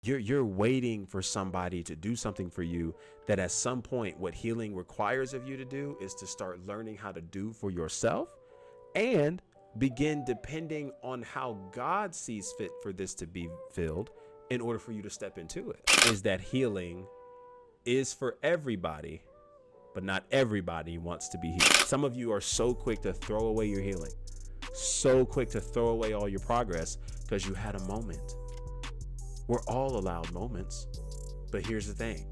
You're waiting for somebody to do something for you that at some point what healing requires of you to do is to start learning how to do for yourself and begin depending on how God sees fit for this to be filled in order for you to step into it. Is that healing is for everybody, but not everybody wants to be healed. Some of you are so quick to throw away your healing, so quick to throw away all your progress because you had a moment. We're all allowed moments, but here's the thing.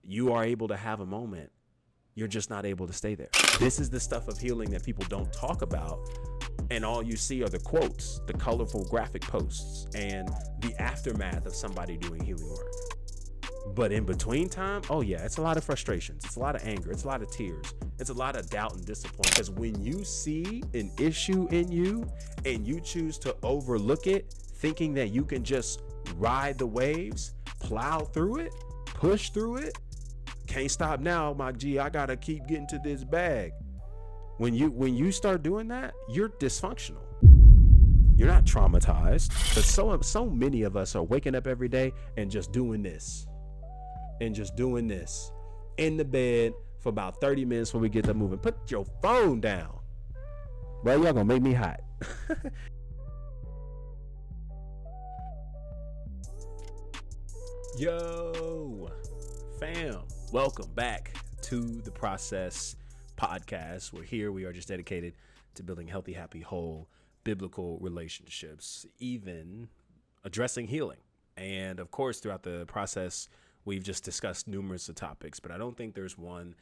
You are able to have a moment. You're just not able to stay there. This is the stuff of healing that people don't talk about. And all you see are the quotes, the colorful graphic posts, and the aftermath of somebody doing healing work. But in between time, oh yeah, it's a lot of frustrations. It's a lot of anger. It's a lot of tears. It's a lot of doubt and disappointment. Because when you see an issue in you and you choose to overlook it, thinking that you can just ride the waves, plow through it, push through it, can't stop now, my G, I gotta keep getting to this bag. When you start doing that, you're dysfunctional. You're not traumatized. But so many of us are waking up every day and just doing this. And just doing this in the bed for about 30 minutes when we get to moving. Put your phone down. Well, y'all gonna make me hot. Yo, fam, welcome back to the Process Podcast. We're here. We are just dedicated to building healthy, happy, whole, biblical relationships, even addressing healing. And of course, throughout the process, we've just discussed numerous of topics, but I don't think there's one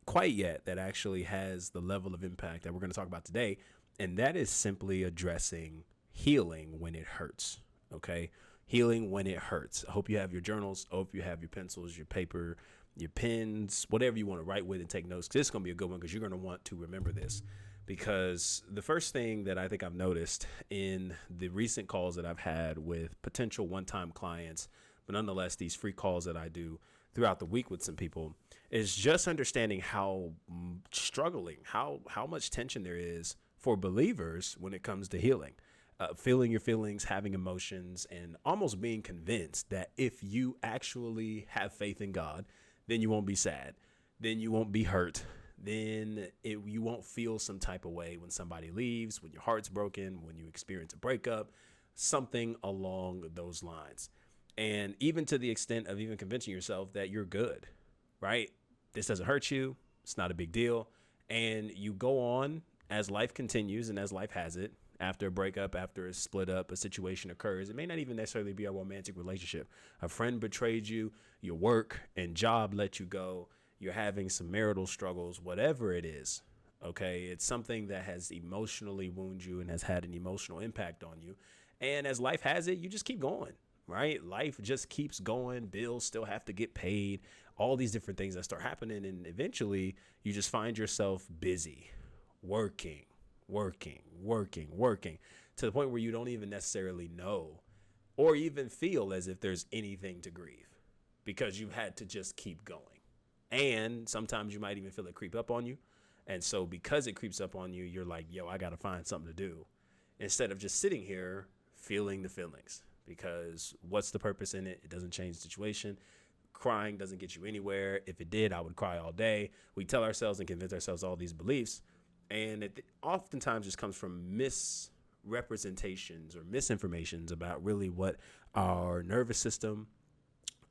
quite yet that actually has the level of impact that we're going to talk about today. And that is simply addressing healing when it hurts. Okay. Healing when it hurts. I hope you have your journals. I hope you have your pencils, your paper, your pens, whatever you want to write with and take notes. This is going to be a good one because you're going to want to remember this. Because the first thing that I think I've noticed in the recent calls that I've had with potential one-time clients, but nonetheless, these free calls that I do throughout the week with some people is just understanding how struggling, how much tension there is for believers when it comes to healing, feeling your feelings, having emotions, and almost being convinced that if you actually have faith in God, then you won't be sad, then you won't be hurt, then you won't feel some type of way when somebody leaves, when your heart's broken, when you experience a breakup, something along those lines. And even to the extent of even convincing yourself that you're good, right? This doesn't hurt you. It's not a big deal. And you go on as life continues and as life has it. After a breakup, after a split up, a situation occurs. It may not even necessarily be a romantic relationship. A friend betrayed you, your work and job let you go. You're having some marital struggles, whatever it is. Okay. It's something that has emotionally wounded you and has had an emotional impact on you. And as life has it, you just keep going. Right? Life just keeps going. Bills still have to get paid. All these different things that start happening. And eventually you just find yourself busy, working to the point where you don't even necessarily know or even feel as if there's anything to grieve because you've had to just keep going. And sometimes you might even feel it creep up on you. And so because it creeps up on you, you're like, yo, I got to find something to do instead of just sitting here feeling the feelings. Because what's the purpose in it? It doesn't change the situation. Crying doesn't get you anywhere. If it did, I would cry all day. We tell ourselves and convince ourselves all these beliefs. And it oftentimes just comes from misrepresentations or misinformations about really what our nervous system,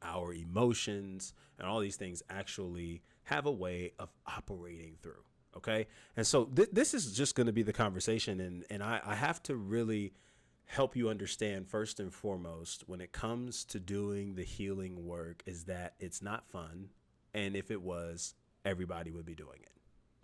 our emotions, and all these things actually have a way of operating through. Okay. And so this is just going to be the conversation. And I have to really help you understand first and foremost when it comes to doing the healing work is that it's not fun. And if it was, everybody would be doing it.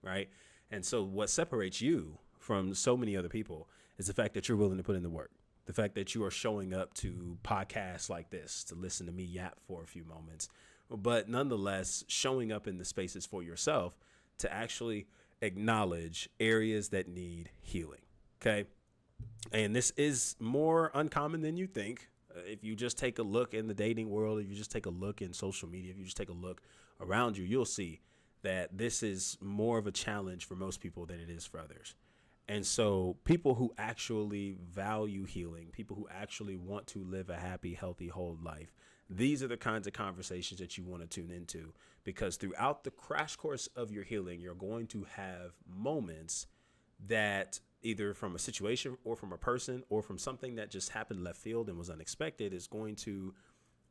Right. And so what separates you from so many other people is the fact that you're willing to put in the work. The fact that you are showing up to podcasts like this to listen to me yap for a few moments, but nonetheless showing up in the spaces for yourself to actually acknowledge areas that need healing. Okay. And this is more uncommon than you think. If you just take a look in the dating world, if you just take a look in social media, if you just take a look around you, you'll see that this is more of a challenge for most people than it is for others. And so people who actually value healing, people who actually want to live a happy, healthy, whole life, these are the kinds of conversations that you want to tune into, because throughout the crash course of your healing, you're going to have moments that either from a situation or from a person or from something that just happened left field and was unexpected is going to,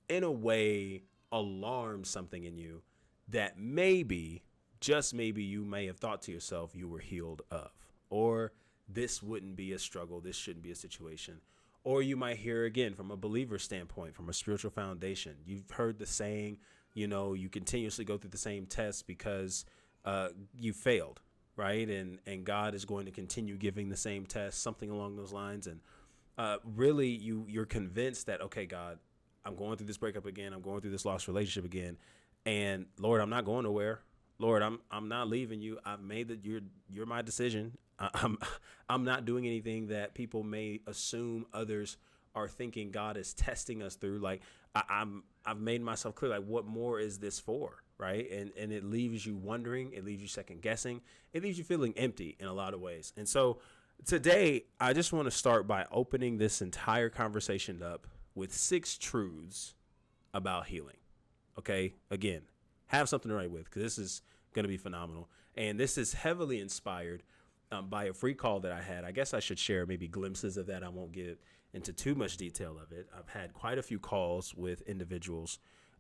in a way, alarm something in you that maybe, just maybe, you may have thought to yourself you were healed of, or this wouldn't be a struggle, this shouldn't be a situation. Or you might hear again from a believer standpoint, from a spiritual foundation. You've heard the saying, you continuously go through the same test because you failed, right? And God is going to continue giving the same test, something along those lines. And really, you're convinced that, okay, God, I'm going through this breakup again. I'm going through this lost relationship again. And Lord, I'm not going nowhere. Lord, I'm not leaving you. I've made that you're my decision. I'm not doing anything that people may assume others are thinking God is testing us through. Like I've made myself clear. Like, what more is this for, right? And it leaves you wondering. It leaves you second guessing. It leaves you feeling empty in a lot of ways. And so today, I just want to start by opening this entire conversation up with 6 truths about healing. Okay, again, have something to write with, because this is going to be phenomenal. And this is heavily inspired by a free call that I had. I guess I should share maybe glimpses of that. I won't get into too much detail of it. I've had quite a few calls with individuals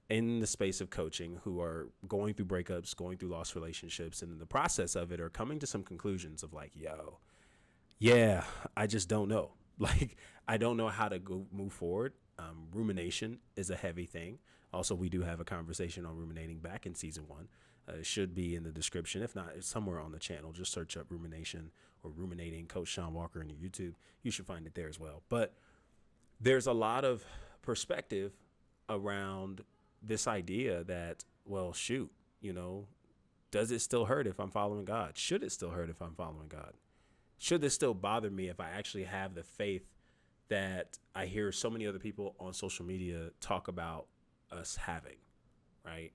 in the space of coaching who are going through breakups, going through lost relationships, and in the process of it are coming to some conclusions of like, yeah, I just don't know. Like, I don't know how to go move forward. Rumination is a heavy thing. Also, we do have a conversation on ruminating back in season 1. It should be in the description. If not, it's somewhere on the channel. Just search up rumination or ruminating Coach Sean Walker in your YouTube. You should find it there as well. But there's a lot of perspective around this idea that, well, shoot, does it still hurt if I'm following God? Should it still hurt if I'm following God? Should this still bother me if I actually have the faith that I hear so many other people on social media talk about us having, right?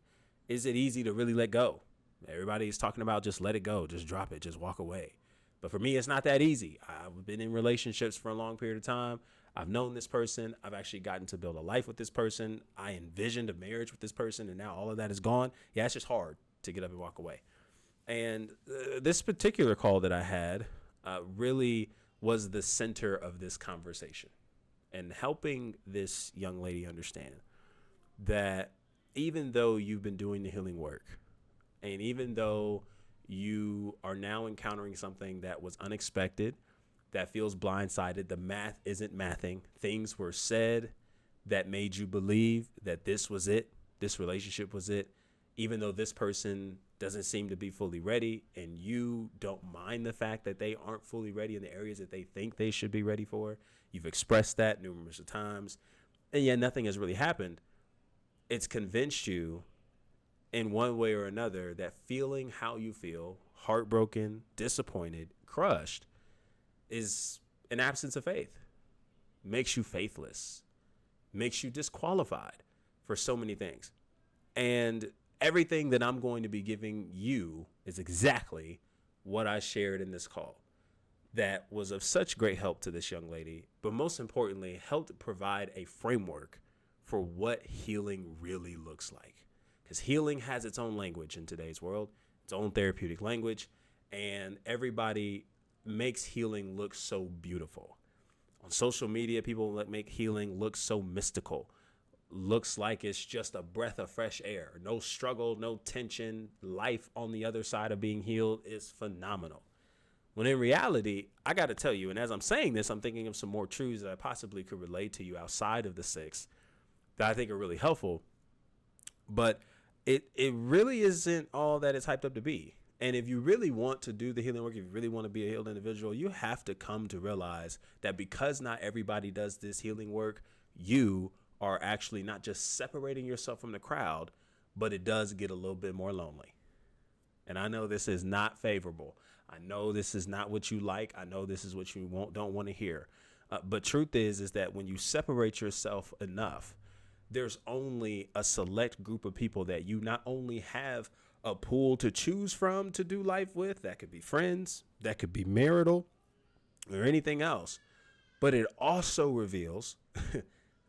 Is it easy to really let go? Everybody's talking about just let it go, just drop it, just walk away. But for me, it's not that easy. I've been in relationships for a long period of time. I've known this person. I've actually gotten to build a life with this person. I envisioned a marriage with this person, and now all of that is gone. Yeah, it's just hard to get up and walk away. And this particular call that I had really was the center of this conversation, and helping this young lady understand that even though you've been doing the healing work, and even though you are now encountering something that was unexpected, that feels blindsided, the math isn't mathing, things were said that made you believe that this was it, this relationship was it, even though this person doesn't seem to be fully ready, and you don't mind the fact that they aren't fully ready in the areas that they think they should be ready for. You've expressed that numerous times, and yet nothing has really happened. It's convinced you in one way or another that feeling how you feel, heartbroken, disappointed, crushed, is an absence of faith. Makes you faithless, makes you disqualified for so many things. And everything that I'm going to be giving you is exactly what I shared in this call that was of such great help to this young lady, but most importantly, helped provide a framework for what healing really looks like. Because healing has its own language in today's world, its own therapeutic language, and everybody makes healing look so beautiful. On social media, people make healing look so mystical. Looks like it's just a breath of fresh air. No struggle, no tension. Life on the other side of being healed is phenomenal. When in reality, I got to tell you, and as I'm saying this, I'm thinking of some more truths that I possibly could relate to you outside of the 6 that I think are really helpful. But it really isn't all that it's hyped up to be. And if you really want to do the healing work, if you really want to be a healed individual, you have to come to realize that because not everybody does this healing work, you are actually not just separating yourself from the crowd, but it does get a little bit more lonely. And I know this is not favorable. I know this is not what you like. I know this is what you don't want to hear. But truth is that when you separate yourself enough, there's only a select group of people that you not only have a pool to choose from to do life with. That could be friends, that could be marital, or anything else. But it also reveals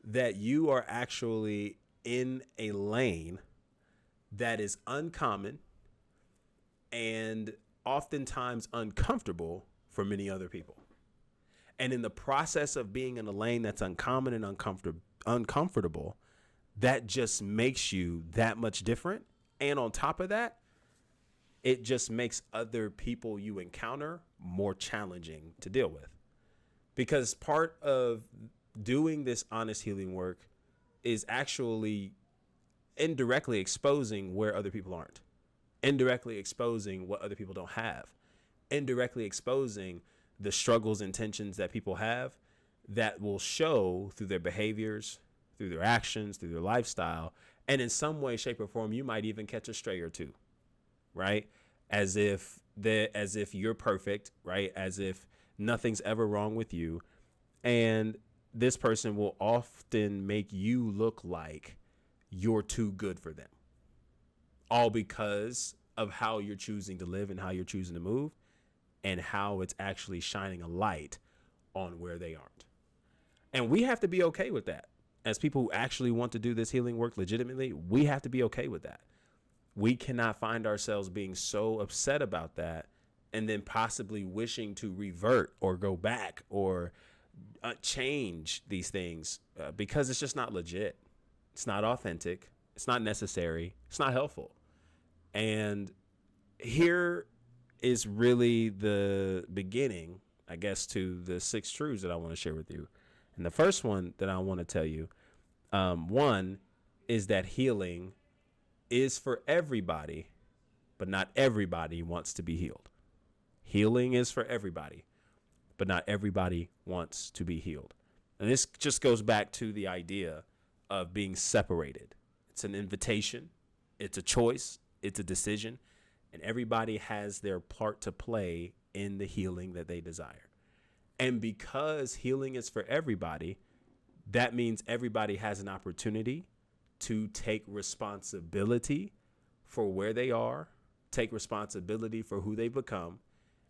that you are actually in a lane that is uncommon and oftentimes uncomfortable for many other people. And in the process of being in a lane that's uncommon and uncomfortable, that just makes you that much different. And on top of that, it just makes other people you encounter more challenging to deal with. Because part of doing this honest healing work is actually indirectly exposing where other people aren't, indirectly exposing what other people don't have, indirectly exposing the struggles and tensions that people have that will show through their behaviors, through their actions, through their lifestyle. And in some way, shape, or form, you might even catch a stray or two, right? As if you're perfect, right? As if nothing's ever wrong with you. And this person will often make you look like you're too good for them, all because of how you're choosing to live and how you're choosing to move and how it's actually shining a light on where they aren't. And we have to be okay with that. As people who actually want to do this healing work legitimately, we have to be okay with that. We cannot find ourselves being so upset about that and then possibly wishing to revert or go back or change these things because it's just not legit. It's not authentic. It's not necessary. It's not helpful. And here is really the beginning, I guess, to the 6 truths that I want to share with you. And the first one that I want to tell you, one is that healing is for everybody, but not everybody wants to be healed. Healing is for everybody, but not everybody wants to be healed. And this just goes back to the idea of being separated. It's an invitation. It's a choice. It's a decision. And everybody has their part to play in the healing that they desire. And because healing is for everybody, that means everybody has an opportunity to take responsibility for where they are, take responsibility for who they've become,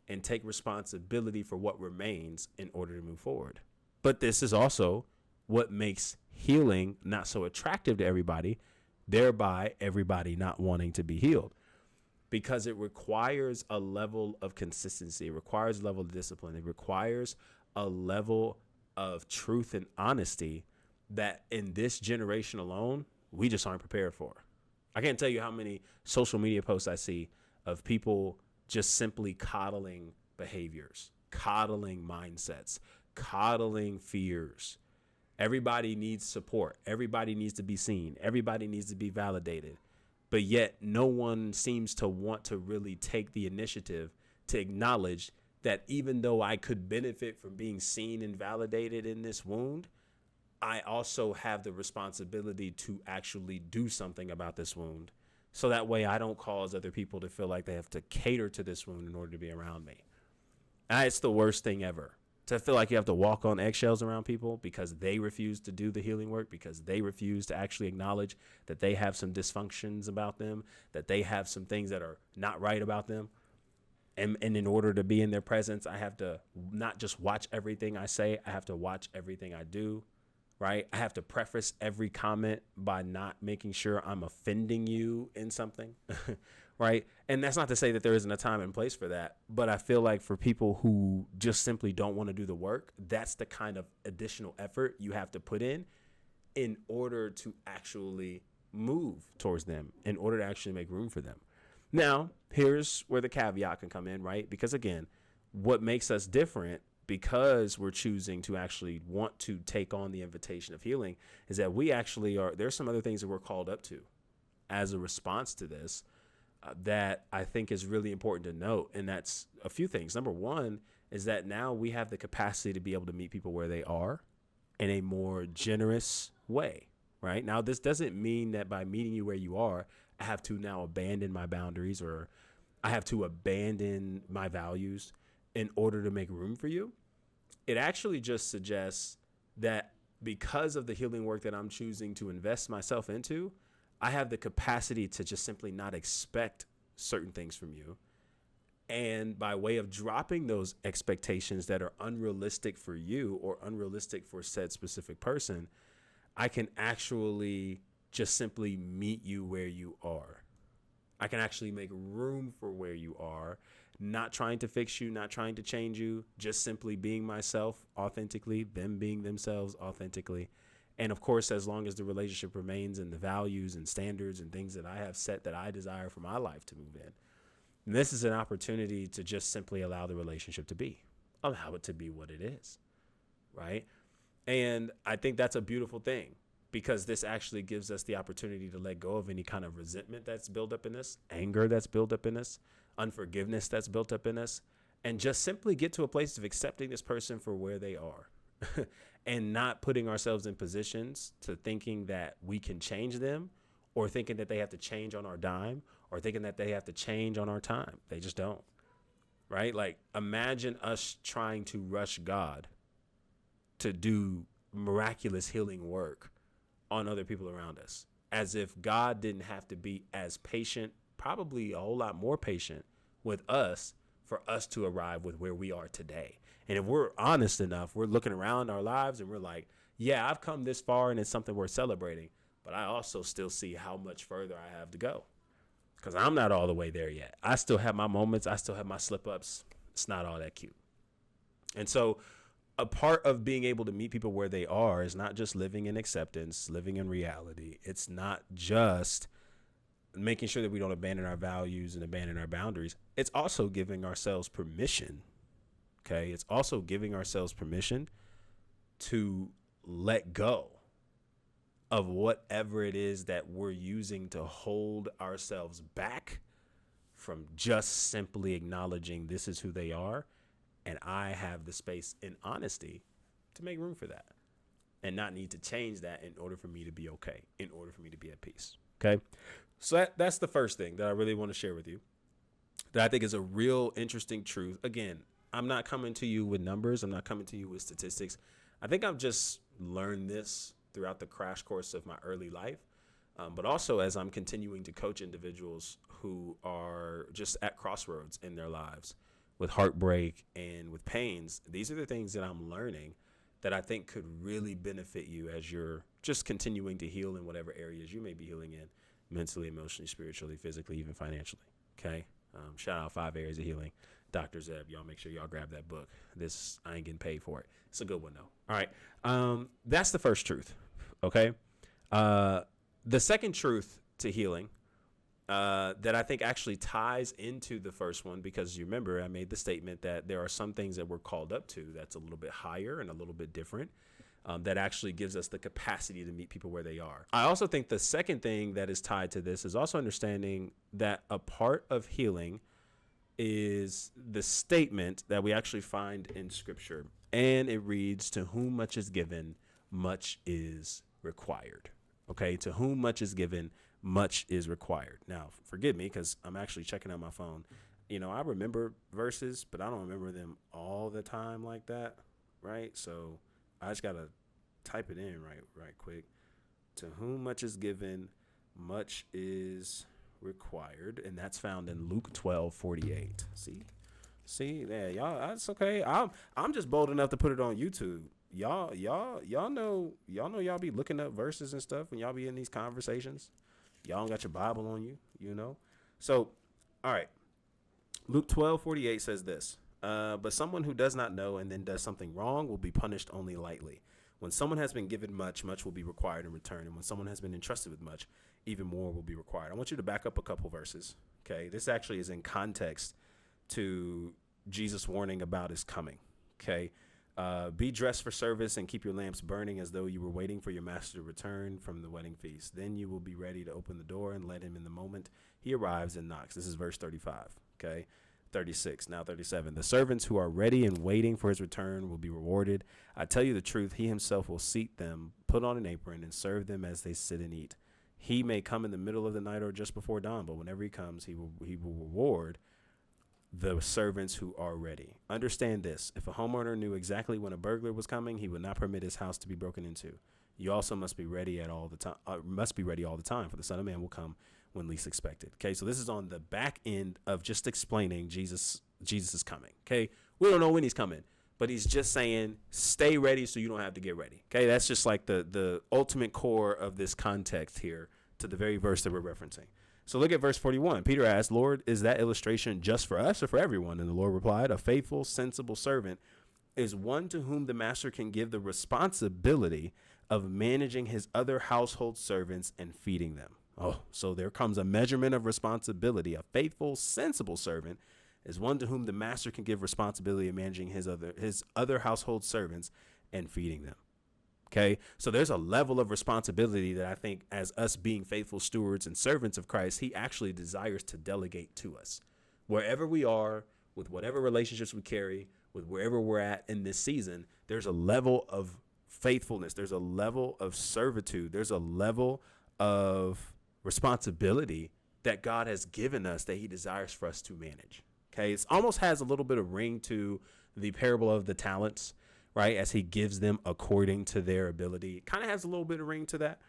and take responsibility for what remains in order to move forward. But this is also what makes healing not so attractive to everybody, thereby everybody not wanting to be healed. Because it requires a level of consistency. It requires a level of discipline. It requires a level of truth and honesty that in this generation alone, we just aren't prepared for. I can't tell you how many social media posts I see of people just simply coddling behaviors, coddling mindsets, coddling fears. Everybody needs support. Everybody needs to be seen. Everybody needs to be validated. But yet no one seems to want to really take the initiative to acknowledge that even though I could benefit from being seen and validated in this wound, I also have the responsibility to actually do something about this wound. So that way I don't cause other people to feel like they have to cater to this wound in order to be around me. And it's the worst thing ever. To feel like you have to walk on eggshells around people because they refuse to do the healing work, because they refuse to actually acknowledge that they have some dysfunctions about them, that they have some things that are not right about them. And in order to be in their presence, I have to not just watch everything I say, I have to watch everything I do, right? I have to preface every comment by not making sure I'm offending you in something, right? And that's not to say that there isn't a time and place for that, but I feel like for people who just simply don't want to do the work, that's the kind of additional effort you have to put in order to actually move towards them, in order to actually make room for them. Now, here's where the caveat can come in, right? Because again, what makes us different, because we're choosing to actually want to take on the invitation of healing, is that we actually are, there's some other things that we're called up to as a response to this that I think is really important to note. And that's a few things. Number one is that now we have the capacity to be able to meet people where they are in a more generous way, right? Now, this doesn't mean that by meeting you where you are, I have to now abandon my boundaries or I have to abandon my values in order to make room for you. It actually just suggests that because of the healing work that I'm choosing to invest myself into, I have the capacity to just simply not expect certain things from you And by way of dropping those expectations that are unrealistic for you or unrealistic for said specific person, I can actually just simply meet you where you are. I can actually make room for where you are, not trying to fix you, not trying to change you, just simply being myself authentically, them being themselves authentically. And of course, as long as the relationship remains in the values and standards and things that I have set that I desire for my life to move in. And this is an opportunity to just simply allow the relationship to be, allow it to be what it is, right? And I think that's a beautiful thing, because this actually gives us the opportunity to let go of any kind of resentment that's built up in us, anger that's built up in us, unforgiveness that's built up in us, and just simply get to a place of accepting this person for where they are and not putting ourselves in positions to thinking that we can change them, or thinking that they have to change on our dime, or thinking that they have to change on our time. They just don't, right? Like, imagine us trying to rush God to do miraculous healing work on other people around us, as if God didn't have to be as patient, probably a whole lot more patient with us for us to arrive with where we are today. And if we're honest enough, we're looking around our lives and we're like, yeah, I've come this far and it's something worth celebrating, but I also still see how much further I have to go, because I'm not all the way there yet. I still have my moments. I still have my slip ups. It's not all that cute. And so a part of being able to meet people where they are is not just living in acceptance, living in reality. It's not just making sure that we don't abandon our values and abandon our boundaries. It's also giving ourselves permission. Okay. It's also giving ourselves permission to let go of whatever it is that we're using to hold ourselves back from just simply acknowledging this is who they are. And I have the space in honesty to make room for that and not need to change that in order for me to be okay, in order for me to be at peace. Okay. So that's the first thing that I really want to share with you, that I think is a real interesting truth. Again, I'm not coming to you with numbers. I'm not coming to you with statistics. I think I've just learned this throughout the crash course of my early life. But also as I'm continuing to coach individuals who are just at crossroads in their lives with heartbreak and with pains. These are the things that I'm learning that I think could really benefit you as you're just continuing to heal in whatever areas you may be healing in, mentally, emotionally, spiritually, physically, even financially. Okay. Shout out 5 Areas of Healing. Dr. Zeb, y'all make sure y'all grab that book. I ain't getting paid for it. It's a good one though. All right. That's the first truth. Okay. The second truth to healing, that I think actually ties into the first one, because you remember I made the statement that there are some things that we're called up to that's a little bit higher and a little bit different, that actually gives us the capacity to meet people where they are. I also think the second thing that is tied to this is also understanding that a part of healing is the statement that we actually find in scripture, and it reads, to whom much is given, much is required. Okay. To whom much is given, much is required. Now, forgive me, because I'm actually checking out my phone. You know, I remember verses, but I don't remember them all the time like that. Right. So I just got to type it in right quick. To whom much is given, much is required. And that's found in Luke 12:48. See there, y'all. That's okay. I'm just bold enough to put it on YouTube. Y'all know y'all be looking up verses and stuff when y'all be in these conversations. Y'all don't got your Bible on you, you know? So, all right. Luke 12:48 says this, but someone who does not know and then does something wrong will be punished only lightly. When someone has been given much, much will be required in return. And when someone has been entrusted with much, even more will be required. I want you to back up a couple verses. Okay. This actually is in context to Jesus warning about his coming. Okay. Be dressed for service and keep your lamps burning as though you were waiting for your master to return from the wedding feast. Then you will be ready to open the door and let him in the moment he arrives and knocks. This is verse 35. Okay. 36. Now 37. The servants who are ready and waiting for his return will be rewarded. I tell you the truth. He himself will seat them, put on an apron, and serve them as they sit and eat. He may come in the middle of the night or just before dawn, but whenever he comes, he will reward the servants who are ready. Understand this. If a homeowner knew exactly when a burglar was coming, he would not permit his house to be broken into. You also must be ready all the time, for the Son of Man will come when least expected. Okay, so this is on the back end of just explaining Jesus is coming. Okay, we don't know when he's coming, but he's just saying stay ready so you don't have to get ready. Okay, that's just like the ultimate core of this context here to the very verse that we're referencing. So look at verse 41. Peter asked, Lord, is that illustration just for us or for everyone? And the Lord replied, a faithful, sensible servant is one to whom the master can give the responsibility of managing his other household servants and feeding them. Oh, so there comes a measurement of responsibility. A faithful, sensible servant is one to whom the master can give responsibility of managing his other household servants and feeding them. Okay, so there's a level of responsibility that I think as us being faithful stewards and servants of Christ, he actually desires to delegate to us. Wherever we are, with whatever relationships we carry, with wherever we're at in this season, there's a level of faithfulness. There's a level of servitude. There's a level of responsibility that God has given us that he desires for us to manage. Okay, it almost has a little bit of ring to the parable of the talents, right? As he gives them according to their ability. It kind of has a little bit of ring to that,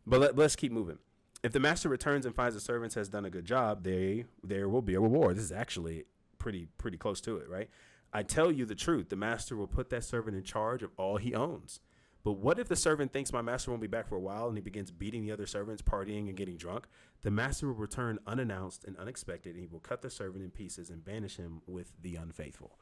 but let's keep moving. If the master returns and finds the servants has done a good job, there will be a reward. This is actually pretty close to it, right? I tell you the truth. The master will put that servant in charge of all he owns. But what if the servant thinks my master won't be back for a while and he begins beating the other servants, partying and getting drunk? The master will return unannounced and unexpected, and he will cut the servant in pieces and banish him with the unfaithful.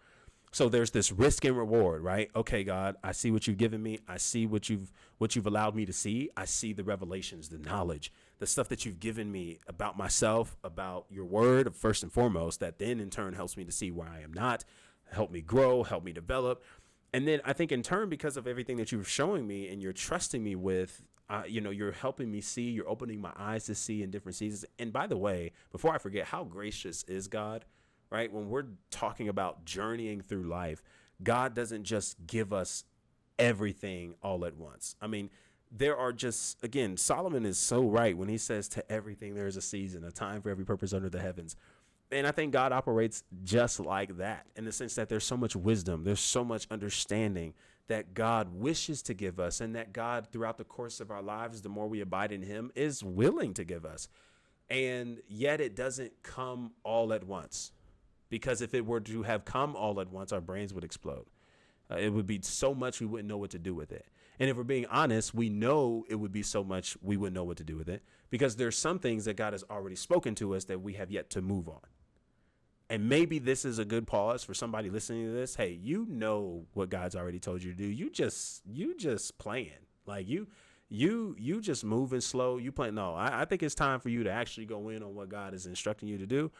So there's this risk and reward, right? Okay, God, I see what you've given me. I see what you've allowed me to see. I see the revelations, the knowledge, the stuff that you've given me about myself, about your word, first and foremost, that then in turn helps me to see where I am not, help me grow, help me develop. And then I think in turn, because of everything that you're showing me and you're trusting me with, you're helping me see, you're opening my eyes to see in different seasons. And by the way, before I forget, how gracious is God? Right? When we're talking about journeying through life, God doesn't just give us everything all at once. I mean, there are just, again, Solomon is so right when he says to everything, there is a season, a time for every purpose under the heavens. And I think God operates just like that in the sense that there's so much wisdom, there's so much understanding that God wishes to give us, and that God throughout the course of our lives, the more we abide in him, is willing to give us. And yet it doesn't come all at once. Because if it were to have come all at once, our brains would explode. It would be so much we wouldn't know what to do with it. And if we're being honest, we know it would be so much we wouldn't know what to do with it. Because there's some things that God has already spoken to us that we have yet to move on. And maybe this is a good pause for somebody listening to this. Hey, you know what God's already told you to do. You just playing. Like you just moving slow. You playing. No, I think it's time for you to actually go in on what God is instructing you to do.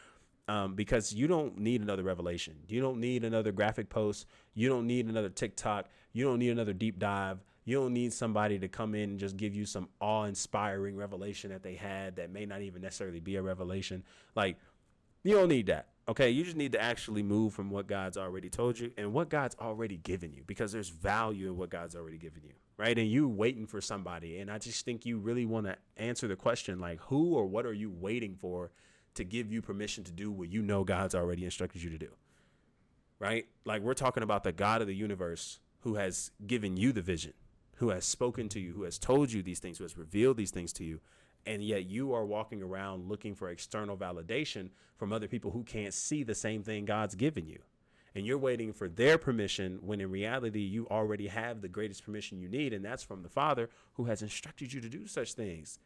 Because you don't need another revelation. You don't need another graphic post. You don't need another TikTok. You don't need another deep dive. You don't need somebody to come in and just give you some awe-inspiring revelation that they had that may not even necessarily be a revelation. Like, you don't need that. Okay, you just need to actually move from what God's already told you and what God's already given you, because there's value in what God's already given you, right? And you waiting for somebody. And I just think you really want to answer the question, like, who or what are you waiting for to give you permission to do what you know God's already instructed you to do, right? Like, we're talking about the God of the universe who has given you the vision, who has spoken to you, who has told you these things, who has revealed these things to you. And yet you are walking around looking for external validation from other people who can't see the same thing God's given you. And you're waiting for their permission when in reality, you already have the greatest permission you need. And that's from the Father who has instructed you to do such things.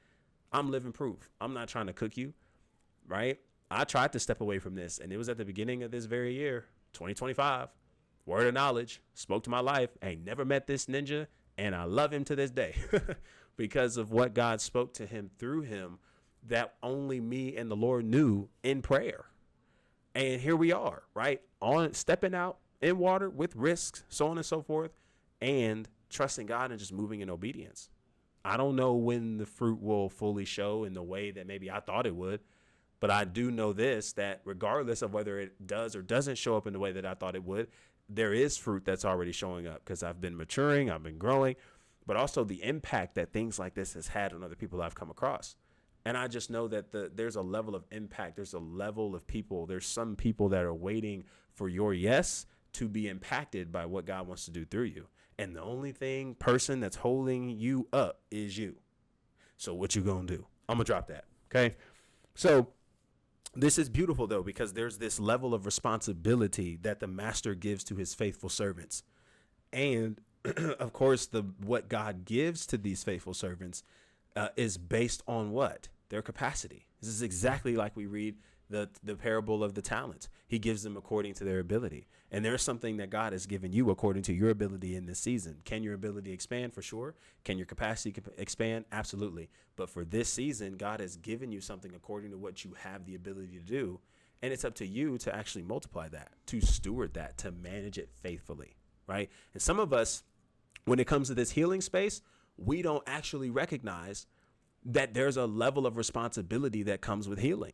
I'm living proof. I'm not trying to cook you. Right? I tried to step away from this, and it was at the beginning of this very year, 2025. Word of knowledge, spoke to my life. I ain't never met this ninja, and I love him to this day because of what God spoke to him through him that only me and the Lord knew in prayer. And here we are, right? On stepping out in water with risks, so on and so forth, and trusting God and just moving in obedience. I don't know when the fruit will fully show in the way that maybe I thought it would. But I do know this, that regardless of whether it does or doesn't show up in the way that I thought it would, there is fruit that's already showing up because I've been maturing, I've been growing, but also the impact that things like this has had on other people I've come across. And I just know that there's a level of impact. There's a level of people. There's some people that are waiting for your yes to be impacted by what God wants to do through you. And the only person that's holding you up is you. So what you gonna do? I'm gonna drop that. Okay. So this is beautiful, though, because there's this level of responsibility that the master gives to his faithful servants. And of course, the what God gives to these faithful servants is based on what? Their capacity. This is exactly like we read the parable of the talents. He gives them according to their ability. And there's something that God has given you according to your ability in this season. Can your ability expand? For sure. Can your capacity expand? Absolutely. But for this season, God has given you something according to what you have the ability to do. And it's up to you to actually multiply that, to steward that, to manage it faithfully. Right. And some of us, when it comes to this healing space, we don't actually recognize that there's a level of responsibility that comes with healing.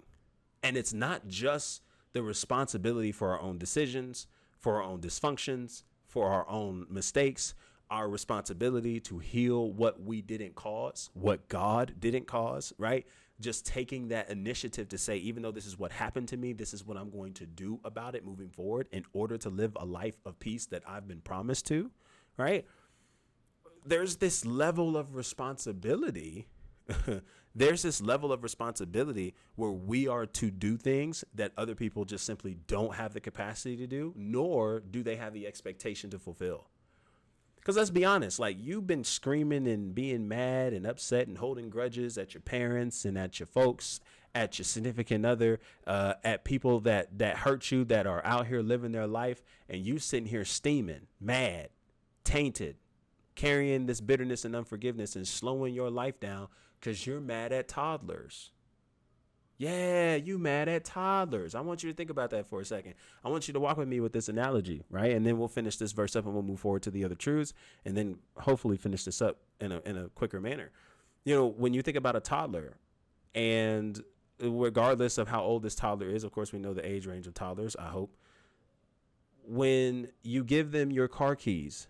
And it's not just the responsibility for our own decisions, for our own dysfunctions, for our own mistakes, our responsibility to heal what we didn't cause, what God didn't cause, right? Just taking that initiative to say, even though this is what happened to me, this is what I'm going to do about it moving forward in order to live a life of peace that I've been promised to, right? There's this level of responsibility. There's this level of responsibility where we are to do things that other people just simply don't have the capacity to do, nor do they have the expectation to fulfill. Because let's be honest, like, you've been screaming and being mad and upset and holding grudges at your parents and at your folks, at your significant other, at people that hurt you, that are out here living their life, and you sitting here steaming, mad, tainted, carrying this bitterness and unforgiveness and slowing your life down because you're mad at toddlers. Yeah, you mad at toddlers. I want you to think about that for a second. I want you to walk with me with this analogy, right? And then we'll finish this verse up and we'll move forward to the other truths and then hopefully finish this up in a quicker manner. You know, when you think about a toddler, and regardless of how old this toddler is, of course, we know the age range of toddlers, I hope. When you give them your car keys,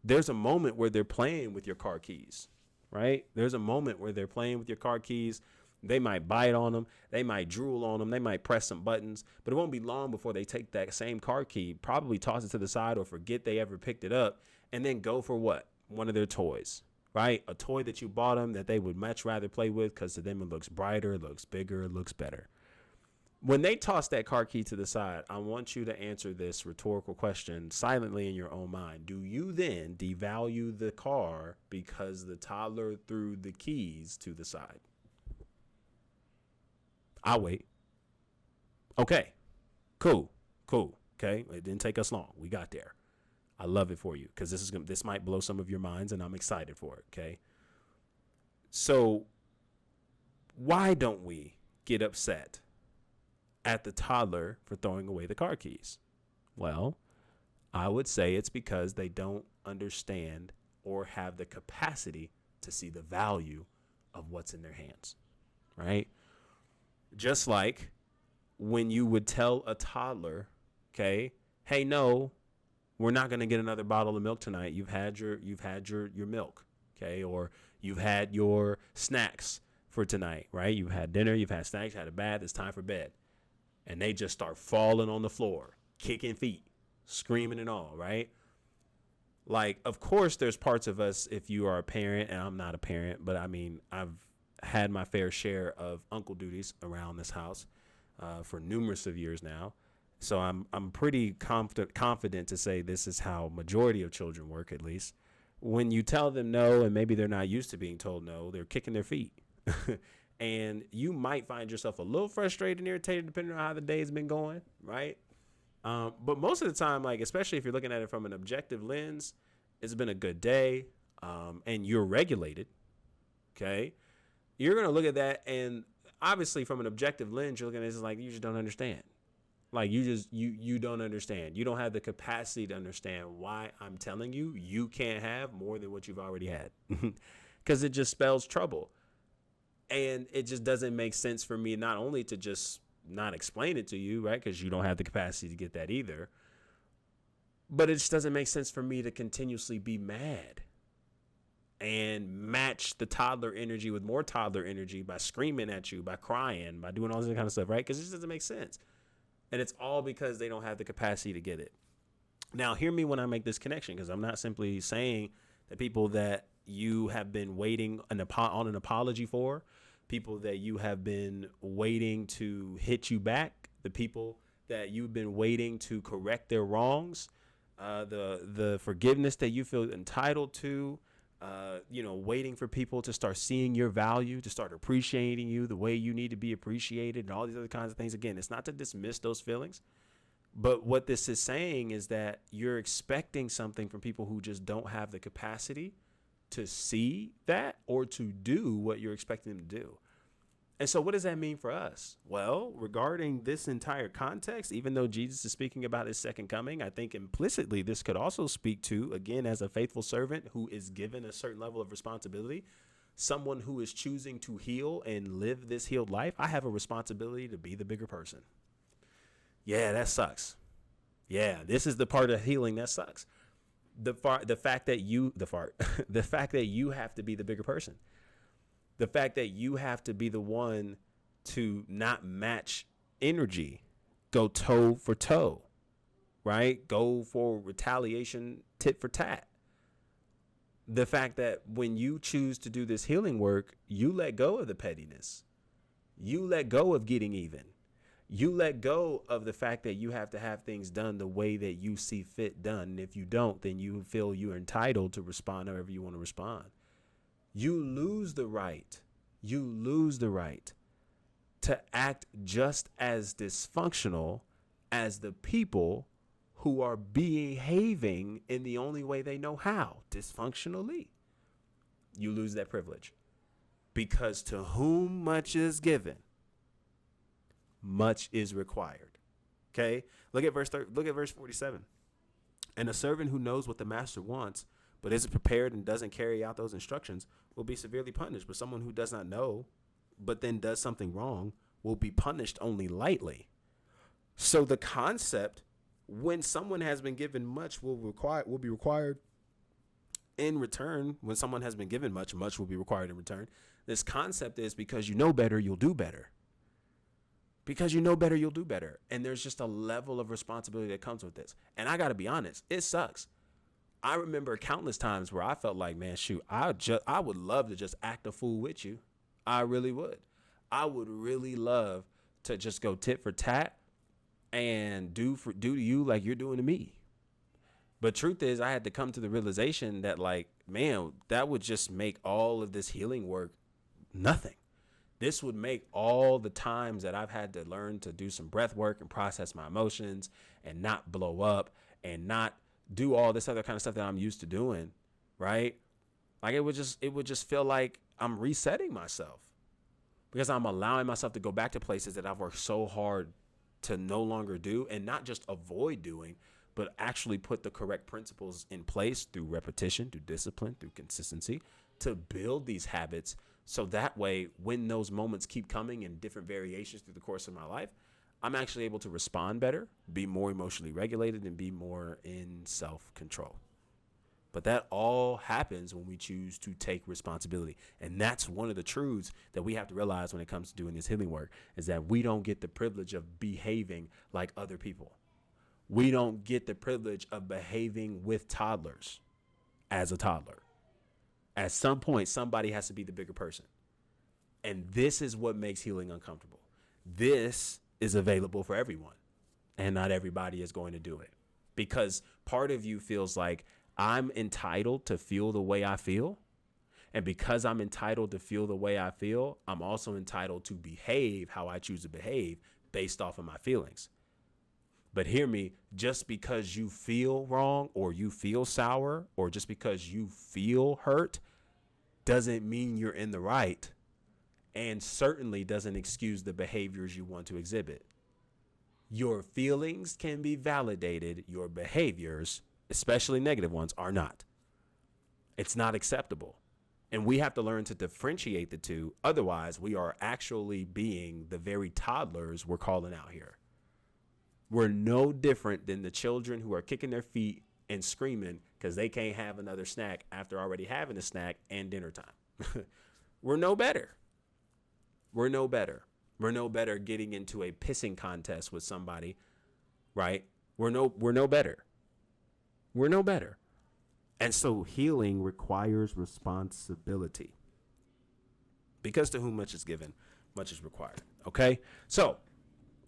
there's a moment where they're playing with your car keys, right? There's a moment where they're playing with your car keys. They might bite on them. They might drool on them. They might press some buttons, but it won't be long before they take that same car key, probably toss it to the side or forget they ever picked it up, and then go for what? One of their toys, right? A toy that you bought them that they would much rather play with because to them it looks brighter, looks bigger, looks better. When they toss that car key to the side, I want you to answer this rhetorical question silently in your own mind. Do you then devalue the car because the toddler threw the keys to the side? I'll wait. Okay, cool. Okay, it didn't take us long. We got there. I love it for you because this might blow some of your minds, and I'm excited for it. Okay, so why don't we get upset at the toddler for throwing away the car keys? Well, I would say it's because they don't understand or have the capacity to see the value of what's in their hands, right? Just like when you would tell a toddler, okay, hey, no, we're not going to get another bottle of milk tonight. You've had your milk, okay, or you've had your snacks for tonight, right? You've had dinner, you've had snacks, had a bath. It's time for bed. And they just start falling on the floor, kicking feet, screaming and all, right? Like, of course, there's parts of us, if you are a parent, and I'm not a parent, but I mean, I've had my fair share of uncle duties around this house for numerous of years now. So I'm pretty confident to say this is how majority of children work, at least. When you tell them no, and maybe they're not used to being told no, they're kicking their feet. And you might find yourself a little frustrated and irritated depending on how the day's been going, right? But most of the time, like, especially if you're looking at it from an objective lens, it's been a good day, and you're regulated, okay? You're going to look at that, and obviously from an objective lens, you're looking at it like, you just don't understand. Like, you don't understand. You don't have the capacity to understand why I'm telling you you can't have more than what you've already had, because it just spells trouble. And it just doesn't make sense for me not only to just not explain it to you, right, because you don't have the capacity to get that either, but it just doesn't make sense for me to continuously be mad and match the toddler energy with more toddler energy by screaming at you, by crying, by doing all this kind of stuff, right? Because it just doesn't make sense. And it's all because they don't have the capacity to get it. Now, hear me when I make this connection, because I'm not simply saying that people that you have been waiting on an apology for, people that you have been waiting to hit you back, the people that you've been waiting to correct their wrongs, the forgiveness that you feel entitled to, waiting for people to start seeing your value, to start appreciating you the way you need to be appreciated, and all these other kinds of things. Again, it's not to dismiss those feelings, but what this is saying is that you're expecting something from people who just don't have the capacity to see that or to do what you're expecting them to do. And so what does that mean for us? Well, regarding this entire context, even though Jesus is speaking about his second coming, I think implicitly this could also speak to, again, as a faithful servant who is given a certain level of responsibility, someone who is choosing to heal and live this healed life. I have a responsibility to be the bigger person. Yeah, that sucks. Yeah, this is the part of healing that sucks. The fact that you have to be the bigger person. The fact that you have to be the one to not match energy, go toe for toe, right? Go for retaliation, tit for tat. The fact that when you choose to do this healing work, you let go of the pettiness. You let go of getting even. You let go of the fact that you have to have things done the way that you see fit done. And if you don't, then you feel you're entitled to respond however you want to respond. You lose the right to act just as dysfunctional as the people who are behaving in the only way they know how, dysfunctionally. You lose that privilege, because to whom much is given, much is required. Okay, look at verse 47. And a servant who knows what the master wants but isn't prepared and doesn't carry out those instructions will be severely punished. But someone who does not know but then does something wrong will be punished only lightly. So the concept, when someone has been given much, will be required in return. When someone has been given much, much will be required in return. This concept is, because you know better, you'll do better. Because you know better, you'll do better. And there's just a level of responsibility that comes with this. And I got to be honest, it sucks. I remember countless times where I felt like, man, shoot, I would love to just act a fool with you. I really would. I would really love to just go tit for tat and do to you like you're doing to me. But truth is, I had to come to the realization that, like, man, that would just make all of this healing work nothing. This would make all the times that I've had to learn to do some breath work and process my emotions and not blow up and not do all this other kind of stuff that I'm used to doing, right? Like, it would just feel like I'm resetting myself, because I'm allowing myself to go back to places that I've worked so hard to no longer do, and not just avoid doing, but actually put the correct principles in place through repetition, through discipline, through consistency, to build these habits. So that way, when those moments keep coming in different variations through the course of my life, I'm actually able to respond better, be more emotionally regulated, and be more in self-control. But that all happens when we choose to take responsibility. And that's one of the truths that we have to realize when it comes to doing this healing work, is that we don't get the privilege of behaving like other people. We don't get the privilege of behaving with toddlers as a toddler. At some point, somebody has to be the bigger person. And this is what makes healing uncomfortable. This is available for everyone, and not everybody is going to do it, because part of you feels like, I'm entitled to feel the way I feel. And because I'm entitled to feel the way I feel, I'm also entitled to behave how I choose to behave based off of my feelings. But hear me, just because you feel wrong or you feel sour or just because you feel hurt doesn't mean you're in the right, and certainly doesn't excuse the behaviors you want to exhibit. Your feelings can be validated. Your behaviors, especially negative ones, are not. It's not acceptable. And we have to learn to differentiate the two. Otherwise, we are actually being the very toddlers we're calling out here. We're no different than the children who are kicking their feet and screaming because they can't have another snack after already having a snack and dinner time. We're no better. We're no better. We're no better getting into a pissing contest with somebody, right? We're no better. We're no better. And so healing requires responsibility. Because to whom much is given, much is required. Okay. So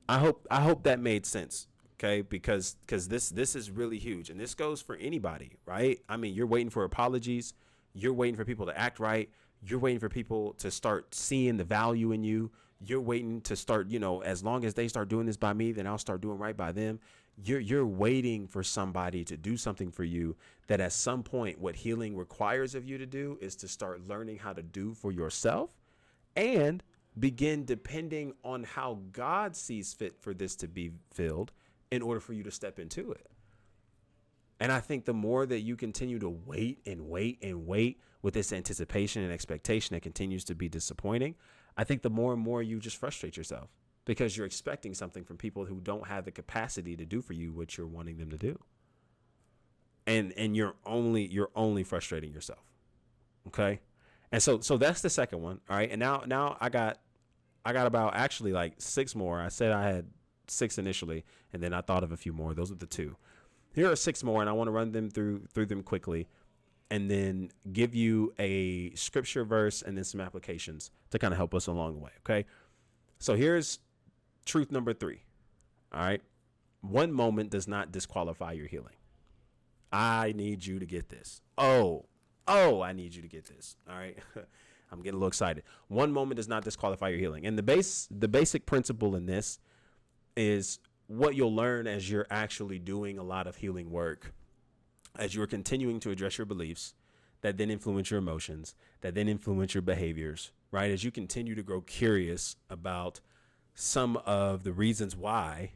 I hope that made sense. Okay. Because this is really huge. And this goes for anybody, right? I mean, you're waiting for apologies. You're waiting for people to act right. You're waiting for people to start seeing the value in you. You're waiting to start, as long as they start doing this by me, then I'll start doing right by them. You're waiting for somebody to do something for you that at some point, what healing requires of you to do is to start learning how to do for yourself and begin depending on how God sees fit for this to be filled in order for you to step into it. And I think the more that you continue to wait and wait and wait with this anticipation and expectation that continues to be disappointing, I think the more and more you just frustrate yourself because you're expecting something from people who don't have the capacity to do for you what you're wanting them to do. And you're only frustrating yourself. Okay? And so that's the second one. All right. And now I got about actually like 6 more. I said I had 6 initially, and then I thought of a few more. Those are the 2. Here are 6 more, and I want to run them through them quickly and then give you a scripture verse and then some applications to kind of help us along the way. Okay. So here's truth number 3. All right. One moment does not disqualify your healing. I need you to get this. Oh, I need you to get this. All right. I'm getting a little excited. One moment does not disqualify your healing. And the basic principle in this is what you'll learn as you're actually doing a lot of healing work, as you're continuing to address your beliefs that then influence your emotions, that then influence your behaviors, right? As you continue to grow curious about some of the reasons why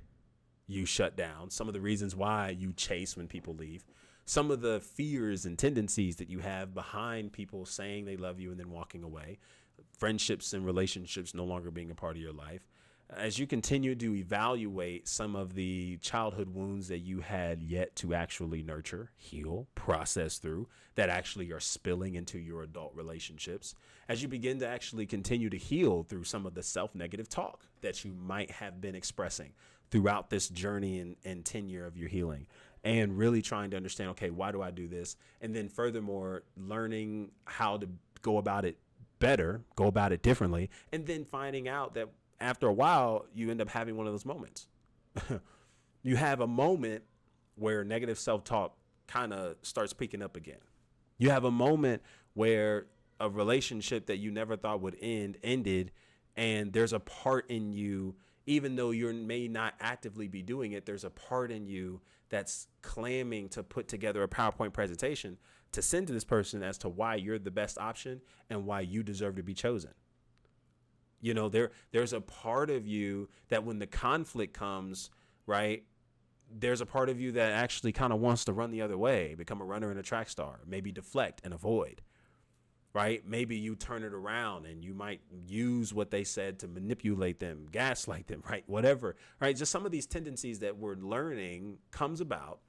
you shut down, some of the reasons why you chase when people leave, some of the fears and tendencies that you have behind people saying they love you and then walking away, friendships and relationships no longer being a part of your life. As you continue to evaluate some of the childhood wounds that you had yet to actually nurture, heal, process through, that actually are spilling into your adult relationships, as you begin to actually continue to heal through some of the self-negative talk that you might have been expressing throughout this journey and tenure of your healing, and really trying to understand, okay, why do I do this? And then furthermore, learning how to go about it better, go about it differently, and then finding out that after a while, you end up having one of those moments. You have a moment where negative self-talk kind of starts picking up again. You have a moment where a relationship that you never thought would ended, and there's a part in you, even though you may not actively be doing it, there's a part in you that's claiming to put together a PowerPoint presentation to send to this person as to why you're the best option and why you deserve to be chosen. There's a part of you that when the conflict comes, right, there's a part of you that actually kind of wants to run the other way, become a runner and a track star, maybe deflect and avoid, right? Maybe you turn it around and you might use what they said to manipulate them, gaslight them, right? Whatever, right? Just some of these tendencies that we're learning comes about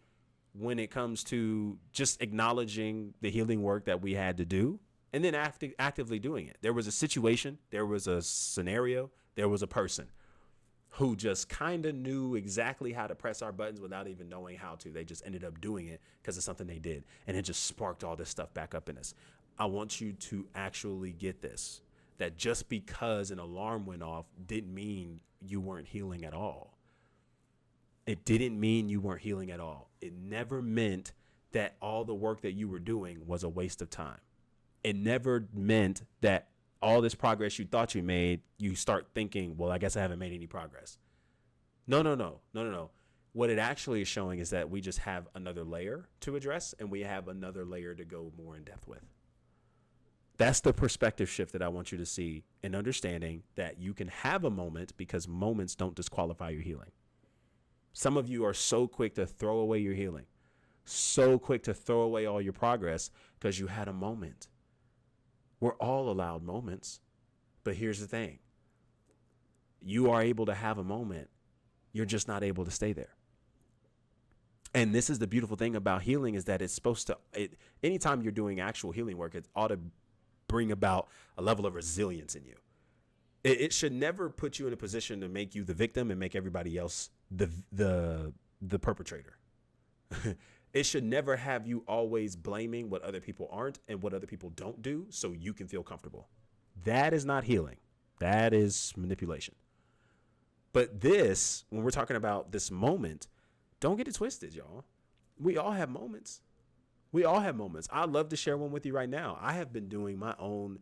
when it comes to just acknowledging the healing work that we had to do. And then actively doing it. There was a situation, there was a scenario, there was a person who just kind of knew exactly how to press our buttons without even knowing how to. They just ended up doing it because of something they did. And it just sparked all this stuff back up in us. I want you to actually get this, that just because an alarm went off didn't mean you weren't healing at all. It didn't mean you weren't healing at all. It never meant that all the work that you were doing was a waste of time. It never meant that all this progress you thought you made, you start thinking, well, I guess I haven't made any progress. No. What it actually is showing is that we just have another layer to address, and we have another layer to go more in depth with. That's the perspective shift that I want you to see, in understanding that you can have a moment because moments don't disqualify your healing. Some of you are so quick to throw away your healing, so quick to throw away all your progress because you had a moment. We're all allowed moments, but here's the thing. You are able to have a moment. You're just not able to stay there. And this is the beautiful thing about healing, is that it's supposed to, anytime you're doing actual healing work, it ought to bring about a level of resilience in you. It should never put you in a position to make you the victim and make everybody else the perpetrator. It should never have you always blaming what other people aren't and what other people don't do so you can feel comfortable. That is not healing. That is manipulation. But this, when we're talking about this moment, don't get it twisted, y'all. We all have moments. We all have moments. I'd love to share one with you right now. I have been doing my own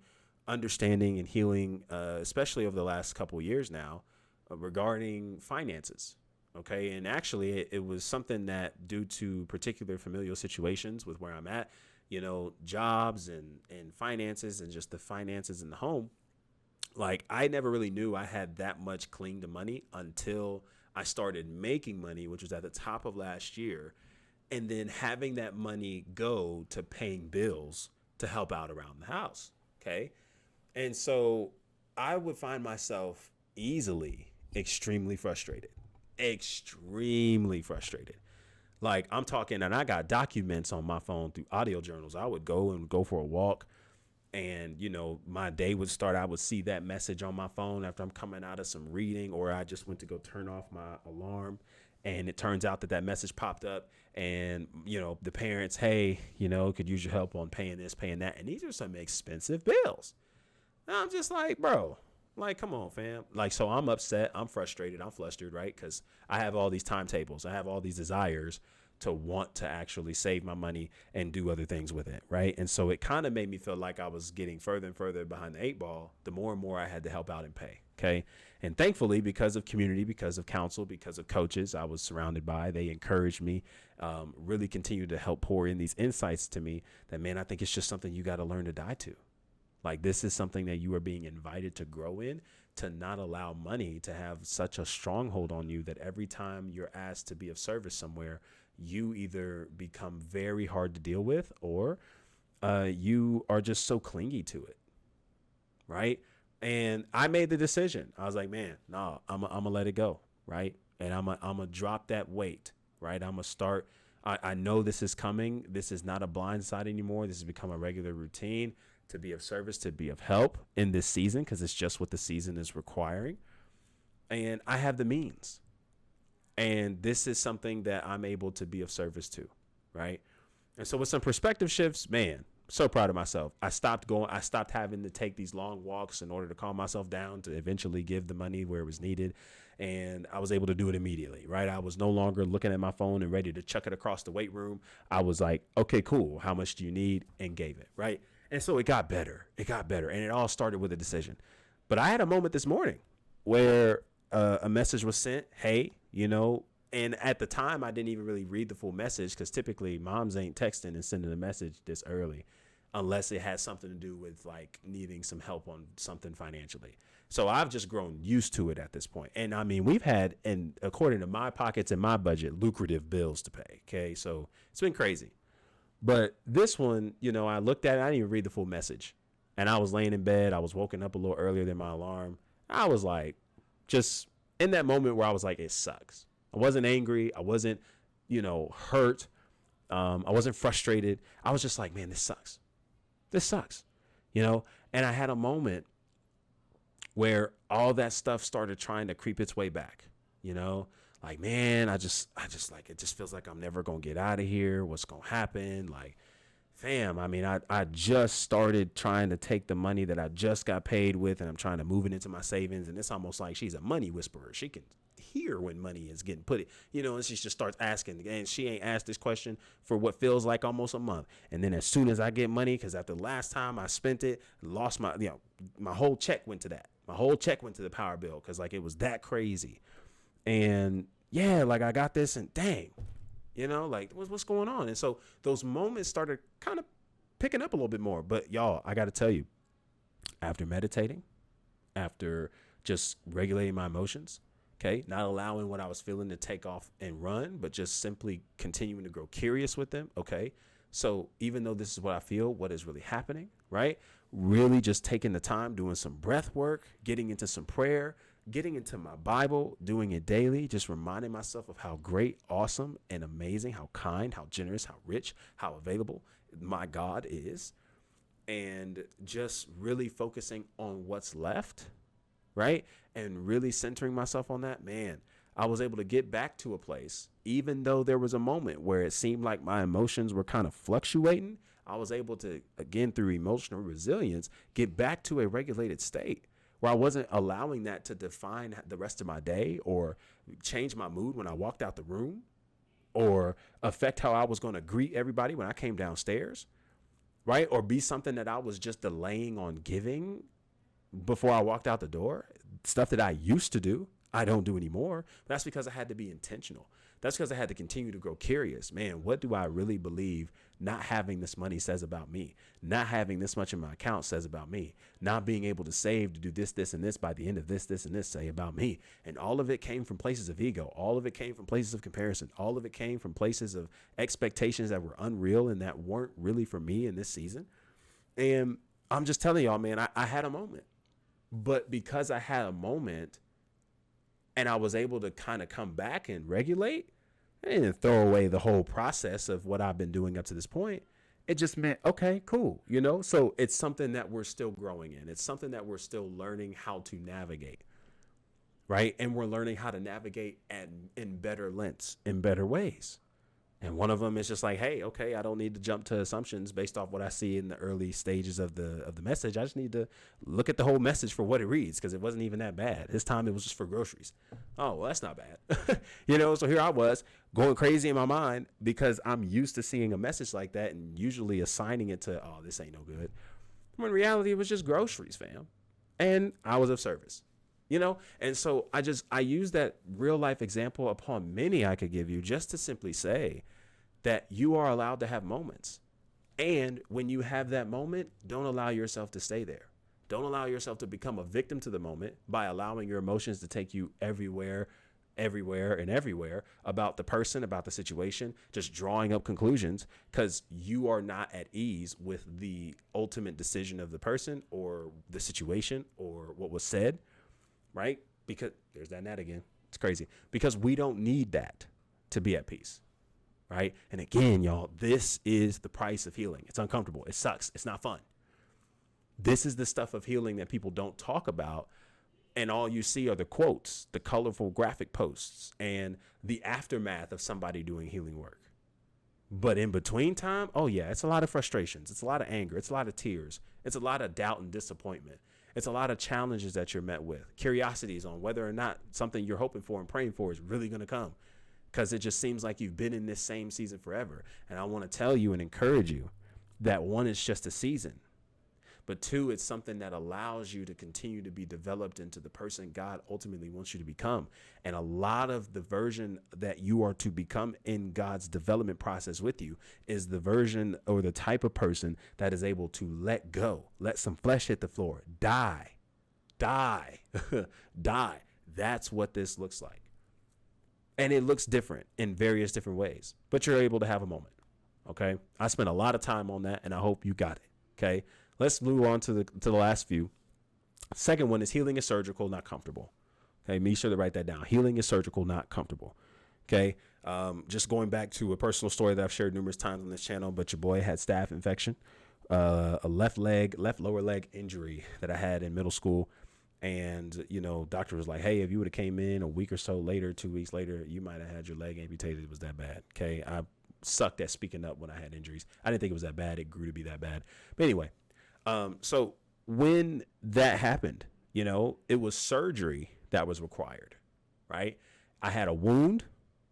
understanding and healing, especially over the last couple of years now, regarding finances. Okay. And actually, it was something that, due to particular familial situations with where I'm at, jobs and finances, and just the finances in the home, like, I never really knew I had that much cling to money until I started making money, which was at the top of last year. And then having that money go to paying bills to help out around the house. Okay. And so I would find myself easily extremely frustrated. Extremely frustrated. Like, I'm talking, and I got documents on my phone through audio journals. I would go for a walk, and, my day would start. I would see that message on my phone after I'm coming out of some reading, or I just went to go turn off my alarm. And it turns out that message popped up, and, the parents, hey, could use your help on paying this, paying that. And these are some expensive bills. And I'm just like, bro, like, come on, fam. Like, so I'm upset. I'm frustrated. I'm flustered, right? Because I have all these timetables. I have all these desires to want to actually save my money and do other things with it, right? And so it kind of made me feel like I was getting further and further behind the eight ball, the more and more I had to help out and pay, okay? And thankfully, because of community, because of counsel, because of coaches I was surrounded by, they encouraged me, really continued to help pour in these insights to me that, man, I think it's just something you got to learn to die to. Like, this is something that you are being invited to grow in, to not allow money to have such a stronghold on you that every time you're asked to be of service somewhere, you either become very hard to deal with, or you are just so clingy to it, right? And I made the decision. I was like, man, no, I'm gonna let it go, right? And I'm gonna drop that weight, right? I'm gonna start. I know this is coming. This is not a blind side anymore. This has become a regular routine to be of service, to be of help in this season, because it's just what the season is requiring. And I have the means. And this is something that I'm able to be of service to, right? And so with some perspective shifts, man, so proud of myself. I stopped having to take these long walks in order to calm myself down to eventually give the money where it was needed. And I was able to do it immediately, right? I was no longer looking at my phone and ready to chuck it across the weight room. I was like, okay, cool. How much do you need? And gave it, right? And so it got better. It got better. And it all started with a decision. But I had a moment this morning where a message was sent, hey, and at the time I didn't even really read the full message, because typically moms ain't texting and sending a message this early unless it has something to do with like needing some help on something financially. So I've just grown used to it at this point. And I mean, we've had, and according to my pockets and my budget, lucrative bills to pay. Okay. So it's been crazy. But this one, I looked at it, I didn't even read the full message. And I was laying in bed. I was woken up a little earlier than my alarm. I was like, just in that moment where I was like, it sucks. I wasn't angry. I wasn't, hurt. I wasn't frustrated. I was just like, man, this sucks. This sucks, and I had a moment where all that stuff started trying to creep its way back, like, man, I just like, it just feels like I'm never going to get out of here. What's going to happen? Like, fam, I mean, I just started trying to take the money that I just got paid with, and I'm trying to move it into my savings. And it's almost like she's a money whisperer. She can hear when money is getting put it, and she just starts asking. And she ain't asked this question for what feels like almost a month. And then as soon as I get money, because after the last time I spent it, lost my, my whole check went to that. My whole check went to the power bill, because like it was that crazy. And yeah, like I got this, and dang. Like what's going on? And so those moments started kind of picking up a little bit more. But y'all, I got to tell you, after meditating, after just regulating my emotions, okay, not allowing what I was feeling to take off and run, but just simply continuing to grow curious with them. Okay, so even though this is what I feel, what is really happening, right? Really just taking the time, doing some breath work, getting into some prayer, getting into my Bible, doing it daily, just reminding myself of how great, awesome, and amazing, how kind, how generous, how rich, how available my God is. And just really focusing on what's left, right? And really centering myself on that, man, I was able to get back to a place, even though there was a moment where it seemed like my emotions were kind of fluctuating. I was able to, again, through emotional resilience, get back to a regulated state where I wasn't allowing that to define the rest of my day or change my mood when I walked out the room or affect how I was going to greet everybody when I came downstairs, right? Or be something that I was just delaying on giving before I walked out the door. Stuff that I used to do, I don't do anymore. That's because I had to be intentional. That's because I had to continue to grow curious. Man, what do I really believe not having this money says about me? Not having this much in my account says about me. Not being able to save to do this, this, and this by the end of this, and this say about me. And all of it came from places of ego. All of it came from places of comparison. All of it came from places of expectations that were unreal and that weren't really for me in this season. And I'm just telling y'all, man, I had a moment. But because I had a moment and I was able to kind of come back and regulate and throw away the whole process of what I've been doing up to this point, it just meant, okay, cool. So it's something that we're still growing in. It's something that we're still learning how to navigate, right? And we're learning how to navigate in better lengths, in better ways. And one of them is just like, hey, okay, I don't need to jump to assumptions based off what I see in the early stages of the message. I just need to look at the whole message for what it reads, because it wasn't even that bad. This time it was just for groceries. Oh, well, that's not bad. So here I was going crazy in my mind because I'm used to seeing a message like that and usually assigning it to, oh, this ain't no good. When in reality, it was just groceries, fam. And I was of service. And so I use that real life example upon many I could give you just to simply say that you are allowed to have moments. And when you have that moment, don't allow yourself to stay there. Don't allow yourself to become a victim to the moment by allowing your emotions to take you everywhere about the person, about the situation, just drawing up conclusions because you are not at ease with the ultimate decision of the person or the situation or what was said. Right? Because there's that again. It's crazy because we don't need that to be at peace. Right? And again, y'all, this is the price of healing. It's uncomfortable. It sucks. It's not fun. This is the stuff of healing that people don't talk about. And all you see are the quotes, the colorful graphic posts, and the aftermath of somebody doing healing work. But in between time, oh yeah, it's a lot of frustrations. It's a lot of anger. It's a lot of tears. It's a lot of doubt and disappointment. It's a lot of challenges that you're met with. Curiosities on whether or not something you're hoping for and praying for is really going to come. Because it just seems like you've been in this same season forever. And I want to tell you and encourage you that one, it's just a season. But two, it's something that allows you to continue to be developed into the person God ultimately wants you to become. And a lot of the version that you are to become in God's development process with you is the version or the type of person that is able to let go, let some flesh hit the floor, die. That's what this looks like. And it looks different in various different ways, but you're able to have a moment. Okay. I spent a lot of time on that and I hope you got it. Okay. Let's move on to the last few. Second one is healing is surgical, not comfortable. Okay, be sure to write that down. Healing is surgical, not comfortable. Okay, just going back to a personal story that I've shared numerous times on this channel, but your boy had staph infection, a left lower leg injury that I had in middle school. And, doctor was like, hey, if you would have came in a week or so later, 2 weeks later, you might have had your leg amputated. It was that bad. Okay, I sucked at speaking up when I had injuries. I didn't think it was that bad. It grew to be that bad. But anyway. So when that happened, it was surgery that was required, right? I had a wound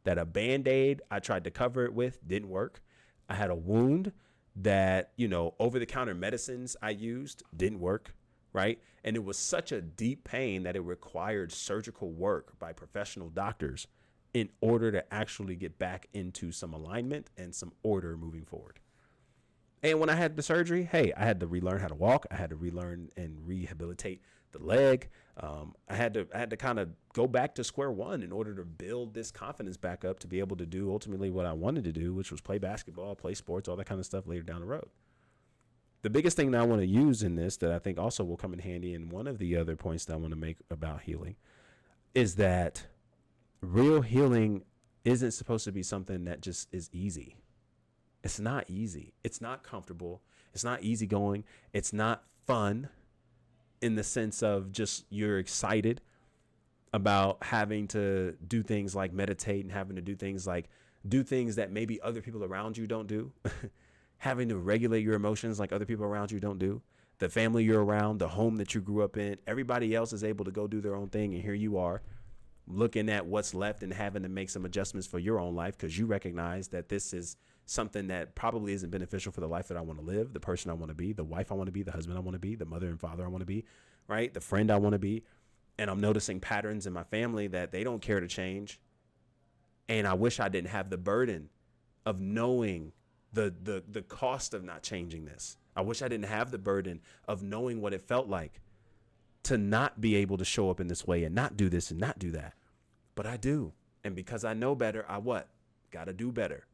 that a Band-Aid I tried to cover it with didn't work. I had a wound that, over-the-counter medicines I used didn't work, right? And it was such a deep pain that it required surgical work by professional doctors in order to actually get back into some alignment and some order moving forward. And when I had the surgery, hey, I had to relearn how to walk. I had to relearn and rehabilitate the leg. I had to kind of go back to square one in order to build this confidence back up to be able to do ultimately what I wanted to do, which was play basketball, play sports, all that kind of stuff later down the road. The biggest thing that I want to use in this that I think also will come in handy, and one of the other points that I want to make about healing, is that real healing isn't supposed to be something that just is easy. It's not easy. It's not comfortable. It's not easygoing. It's not fun in the sense of just you're excited about having to do things like meditate and having to do things that maybe other people around you don't do. having to regulate your emotions like other people around you don't do. The family you're around, the home that you grew up in, everybody else is able to go do their own thing. And here you are looking at what's left and having to make some adjustments for your own life because you recognize that this is something that probably isn't beneficial for the life that I want to live, the person I want to be, the wife I want to be, the husband I want to be, the mother and father I want to be, right? The friend I want to be. And I'm noticing patterns in my family that they don't care to change. And I wish I didn't have the burden of knowing the cost of not changing this. I wish I didn't have the burden of knowing what it felt like to not be able to show up in this way and not do this and not do that. But I do. And because I know better, I what? Got to do better.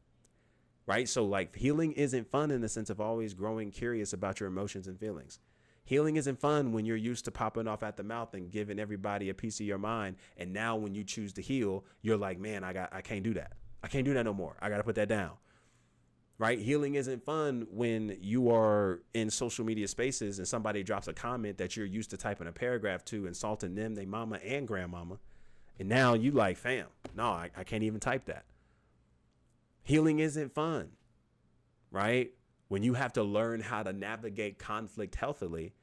Right? So like healing isn't fun in the sense of always growing curious about your emotions and feelings. Healing isn't fun when you're used to popping off at the mouth and giving everybody a piece of your mind. And now when you choose to heal, you're like, man, I can't do that. I can't do that no more. I got to put that down. Right? Healing isn't fun when you are in social media spaces and somebody drops a comment that you're used to typing a paragraph to, insulting them, they mama and grandmama. And now you like, fam, no, I can't even type that. Healing isn't fun, right? When you have to learn how to navigate conflict healthily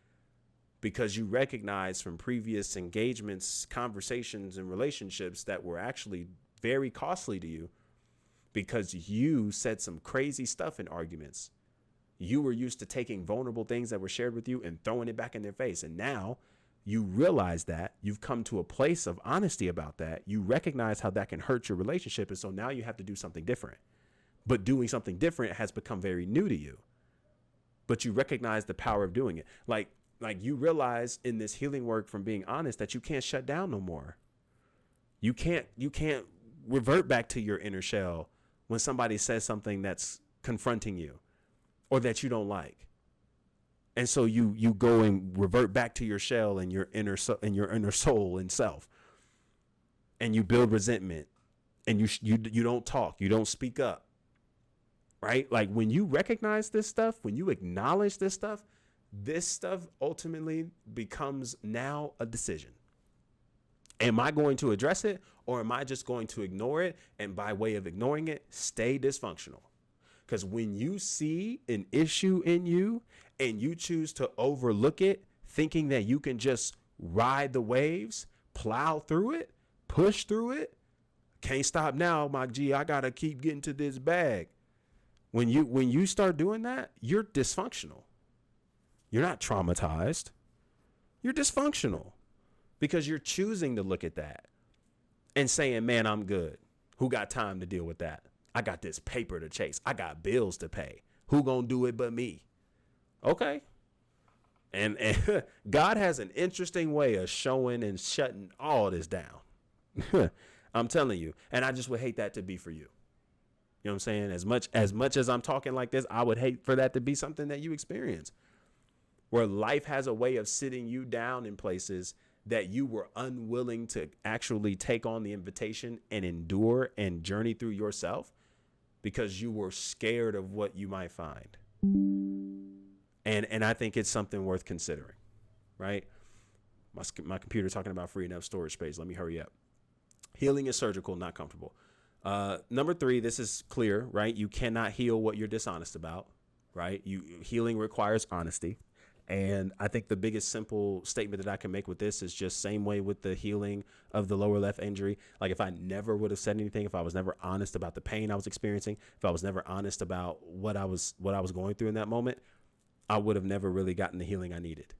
because you recognize from previous engagements, conversations, and relationships that were actually very costly to you because you said some crazy stuff in arguments. You were used to taking vulnerable things that were shared with you and throwing it back in their face. And now you realize that you've come to a place of honesty about that. You recognize how that can hurt your relationship. And so now you have to do something different. But doing something different has become very new to you. But you recognize the power of doing it. Like you realize in this healing work from being honest that you can't shut down no more. You can't revert back to your inner shell when somebody says something that's confronting you or that you don't like. And so you go and revert back to your shell and your inner soul and self. And you build resentment and you don't talk, you don't speak up. Right? Like when you recognize this stuff, when you acknowledge this stuff ultimately becomes now a decision. Am I going to address it or am I just going to ignore it? And by way of ignoring it, stay dysfunctional. Because when you see an issue in you and you choose to overlook it, thinking that you can just ride the waves, plow through it, push through it, can't stop now, my G, I got to keep getting to this bag. When you start doing that, you're dysfunctional. You're not traumatized. You're dysfunctional because you're choosing to look at that and saying, man, I'm good. Who got time to deal with that? I got this paper to chase. I got bills to pay. Who gonna do it but me? Okay. And God has an interesting way of showing and shutting all this down. I'm telling you. And I just would hate that to be for you. You know what I'm saying? As much as I'm talking like this, I would hate for that to be something that you experience where life has a way of sitting you down in places that you were unwilling to actually take on the invitation and endure and journey through yourself because you were scared of what you might find. And I think it's something worth considering, right? My computer talking about freeing up storage space. Let me hurry up. Healing is surgical, not comfortable. Number 3, this is clear, right? You cannot heal what you're dishonest about, right? Healing requires honesty. And I think the biggest simple statement that I can make with this is just same way with the healing of the lower left injury. Like if I never would have said anything, if I was never honest about the pain I was experiencing, if I was never honest about what I was going through in that moment, I would have never really gotten the healing I needed.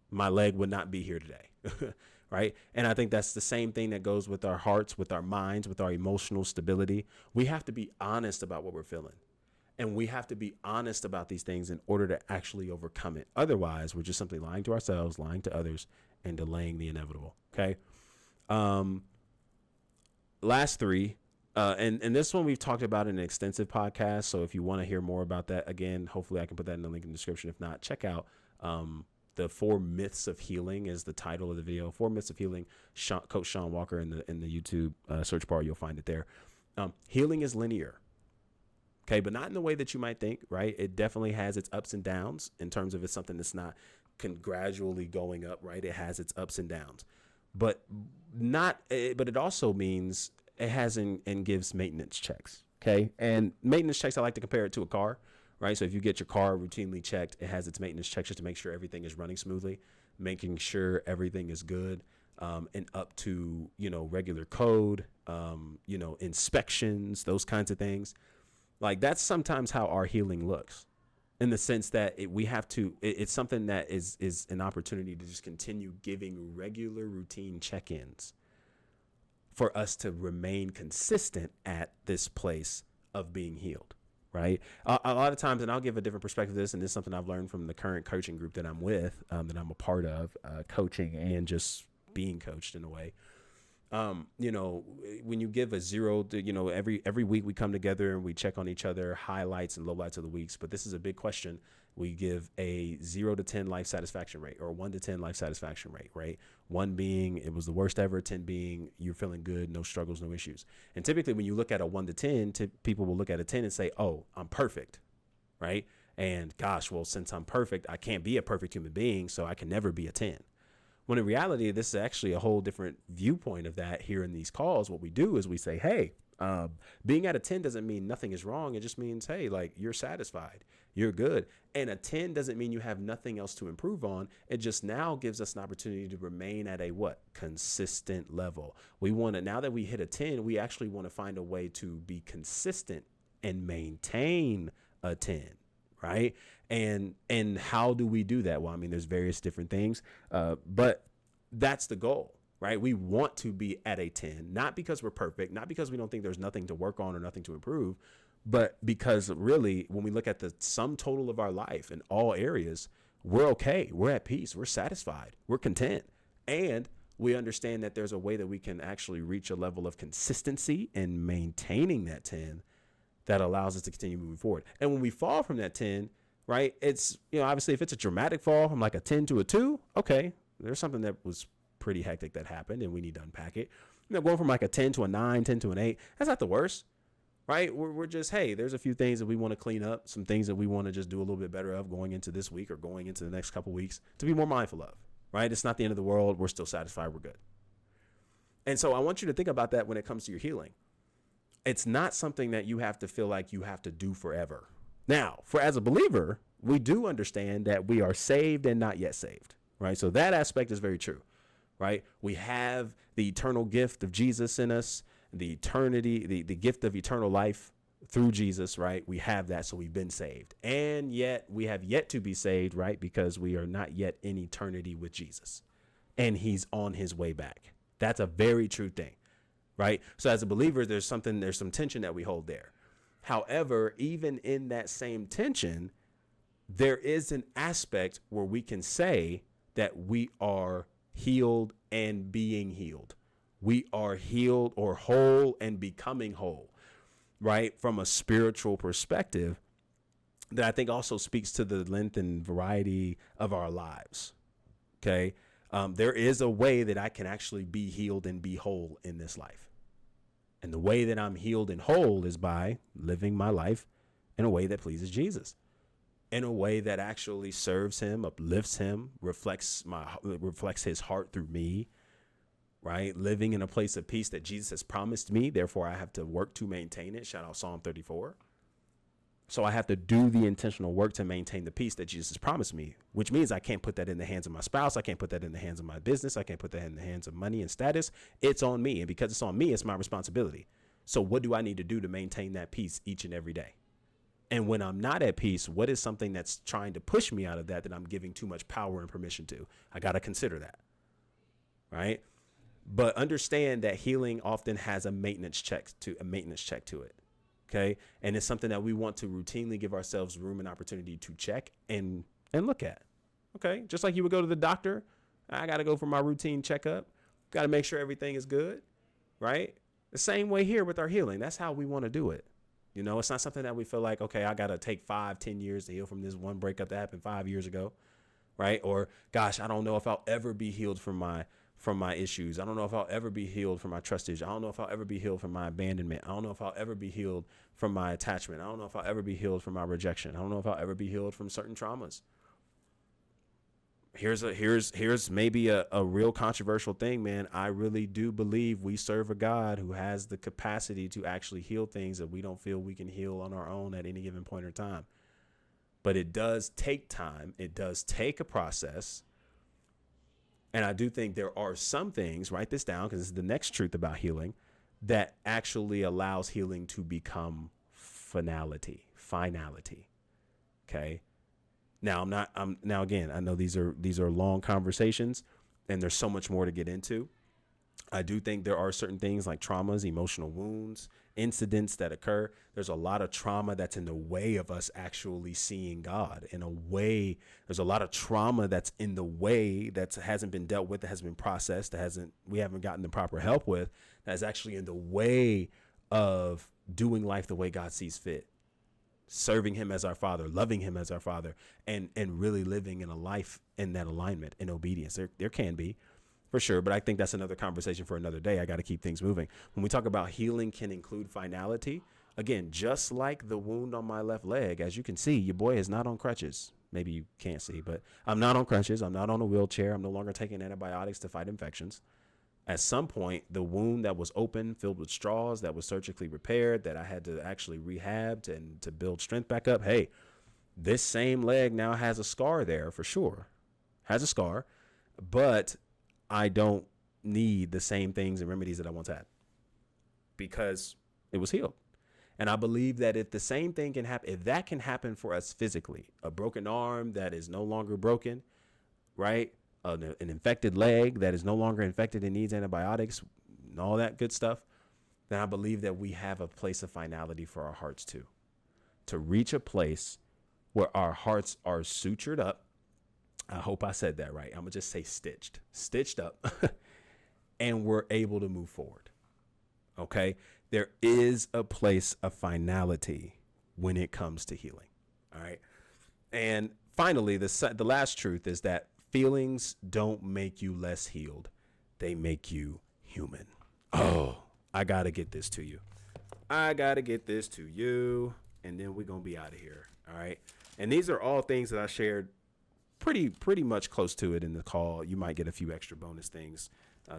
My leg would not be here today. Right. And I think that's the same thing that goes with our hearts, with our minds, with our emotional stability. We have to be honest about what we're feeling. And we have to be honest about these things in order to actually overcome it. Otherwise, we're just simply lying to ourselves, lying to others, and delaying the inevitable. Okay. Last 3. And this one we've talked about in an extensive podcast. So if you want to hear more about that, again, hopefully I can put that in the link in the description. If not, check out the 4 Myths of Healing is the title of the video. 4 Myths of Healing, Coach Sean Walker in the YouTube search bar. You'll find it there. Healing is linear. Okay, but not in the way that you might think, right? It definitely has its ups and downs in terms of it's something that's not gradually going up, right? It has its ups and downs, but it also means it has and gives maintenance checks. Okay. And maintenance checks, I like to compare it to a car, right? So if you get your car routinely checked, it has its maintenance checks just to make sure everything is running smoothly, making sure everything is good, and up to, regular code, inspections, those kinds of things. Like that's sometimes how our healing looks, in the sense that it's something that is an opportunity to just continue giving regular routine check-ins for us to remain consistent at this place of being healed, right? A lot of times, and I'll give a different perspective of this, and this is something I've learned from the current coaching group that I'm with, that I'm a part of, coaching and just being coached in a way. When you give a 0 to, every week we come together and we check on each other, highlights and lowlights of the weeks. But this is a big question. We give a 0 to 10 life satisfaction rate, or 1 to 10 life satisfaction rate, right? 1 being it was the worst ever, 10 being you're feeling good, no struggles, no issues. And typically when you look at a 1 to 10, people will look at a 10 and say, oh, I'm perfect, right? And gosh, well, since I'm perfect, I can't be a perfect human being, so I can never be a 10. When in reality, this is actually a whole different viewpoint of that here in these calls. What we do is we say, hey, being at a 10 doesn't mean nothing is wrong. It just means, hey, like you're satisfied, you're good. And a 10 doesn't mean you have nothing else to improve on. It just now gives us an opportunity to remain at a consistent level. We want to, now that we hit a 10, we actually want to find a way to be consistent and maintain a 10. Right. And how do we do that? Well, I mean, there's various different things, but that's the goal, right? We want to be at a 10, not because we're perfect, not because we don't think there's nothing to work on or nothing to improve, but because really, when we look at the sum total of our life in all areas, we're okay. We're at peace. We're satisfied. We're content. And we understand that there's a way that we can actually reach a level of consistency in maintaining that 10 that allows us to continue moving forward. And when we fall from that 10, right, it's, obviously if it's a dramatic fall from like a 10 to a 2, okay, there's something that was pretty hectic that happened and we need to unpack it. Going from like a 10 to a 9, 10 to an 8, that's not the worst, right? We're just, hey, there's a few things that we want to clean up, some things that we want to just do a little bit better of going into this week or going into the next couple weeks to be more mindful of, right? It's not the end of the world. We're still satisfied. We're good. And so I want you to think about that when it comes to your healing. It's not something that you have to feel like you have to do forever. Now, as a believer, we do understand that we are saved and not yet saved, right? So that aspect is very true, right? We have the eternal gift of Jesus in us, the gift of eternal life through Jesus, right? We have that, so we've been saved. And yet we have yet to be saved, right? Because we are not yet in eternity with Jesus, and he's on his way back. That's a very true thing. Right. So as a believer, there's some tension that we hold there. However, even in that same tension, there is an aspect where we can say that we are healed and being healed. We are healed or whole and becoming whole. Right. From a spiritual perspective, that I think also speaks to the length and variety of our lives. OK, there is a way that I can actually be healed and be whole in this life. And the way that I'm healed and whole is by living my life in a way that pleases Jesus, in a way that actually serves him, uplifts him, reflects his heart through me, right? Living in a place of peace that Jesus has promised me. Therefore, I have to work to maintain it. Shout out Psalm 34. So I have to do the intentional work to maintain the peace that Jesus has promised me, which means I can't put that in the hands of my spouse. I can't put that in the hands of my business. I can't put that in the hands of money and status. It's on me. And because it's on me, it's my responsibility. So what do I need to do to maintain that peace each and every day? And when I'm not at peace, what is something that's trying to push me out of that I'm giving too much power and permission to? I got to consider that. Right. But understand that healing often has a maintenance check to it. OK, and it's something that we want to routinely give ourselves room and opportunity to check and look at. OK, just like you would go to the doctor. I got to go for my routine checkup. Got to make sure everything is good. Right. The same way here with our healing. That's how we want to do it. It's not something that we feel like, OK, I got to take 5-10 years to heal from this one breakup that happened 5 years ago. Right. Or gosh, I don't know if I'll ever be healed from my issues. I don't know if I'll ever be healed from my trust issues. I don't know if I'll ever be healed from my abandonment. I don't know if I'll ever be healed from my attachment. I don't know if I'll ever be healed from my rejection. I don't know if I'll ever be healed from certain traumas. Here's maybe a real controversial thing, man. I really do believe we serve a God who has the capacity to actually heal things that we don't feel we can heal on our own at any given point in time. But it does take time. It does take a process. And I do think there are some things, write this down because this is the next truth about healing, that actually allows healing to become finality. Okay. Now now again, I know these are long conversations and there's so much more to get into. I do think there are certain things like traumas, emotional wounds, incidents that occur. There's a lot of trauma that's in the way of us actually seeing God. In a way, there's a lot of trauma that's in the way that hasn't been dealt with, that hasn't been processed, we haven't gotten the proper help with, that's actually in the way of doing life the way God sees fit, serving him as our Father, loving him as our Father, and really living in a life in that alignment and obedience. There can be, for sure, but I think that's another conversation for another day. I got to keep things moving. When we talk about healing can include finality, again, just like the wound on my left leg, as you can see, your boy is not on crutches. Maybe you can't see, but I'm not on crutches. I'm not on a wheelchair. I'm no longer taking antibiotics to fight infections. At some point, the wound that was open, filled with straws, that was surgically repaired, that I had to actually rehab and to build strength back up. Hey, this same leg now has a scar there for sure. Has a scar, but I don't need the same things and remedies that I once had because it was healed. And I believe that if the same thing can happen, if that can happen for us physically, a broken arm that is no longer broken, right? An infected leg that is no longer infected and needs antibiotics and all that good stuff, then I believe that we have a place of finality for our hearts too, to reach a place where our hearts are sutured up. I hope I said that right. I'm going to just say stitched up, and we're able to move forward. Okay. There is a place of finality when it comes to healing. All right. And finally, the last truth is that feelings don't make you less healed. They make you human. Oh, I got to get this to you. And then we're going to be out of here. All right. And these are all things that I shared pretty much close to it in the call. You might get a few extra bonus things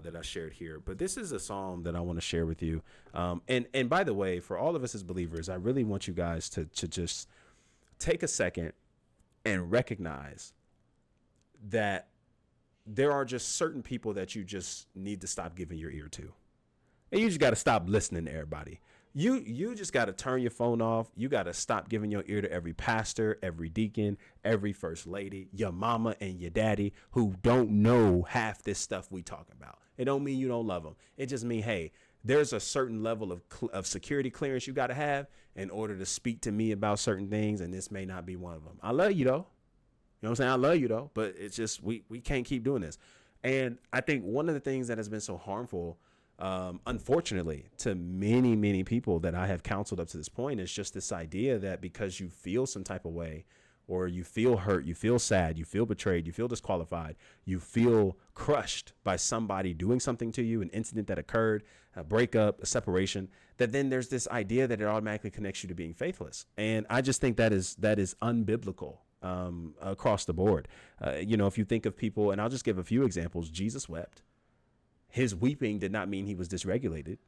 that I shared here, but this is a psalm that I want to share with you. And by the way, for all of us as believers, I really want you guys to just take a second and recognize that there are just certain people that you just need to stop giving your ear to. And you just got to stop listening to everybody. You just got to turn your phone off. You got to stop giving your ear to every pastor, every deacon, every first lady, your mama and your daddy who don't know half this stuff we talking about. It don't mean you don't love them. It just mean, hey, there's a certain level of security clearance you got to have in order to speak to me about certain things. And this may not be one of them. I love you though. You know what I'm saying? I love you though, but it's just, we can't keep doing this. And I think one of the things that has been so harmful, unfortunately, to many, many people that I have counseled up to this point is just this idea that because you feel some type of way, or you feel hurt, you feel sad, you feel betrayed, you feel disqualified, you feel crushed by somebody doing something to you, an incident that occurred, a breakup, a separation, that then there's this idea that it automatically connects you to being faithless. And I just think that is unbiblical. Across the board. If you think of people, and I'll just give a few examples. Jesus wept. His weeping did not mean he was dysregulated,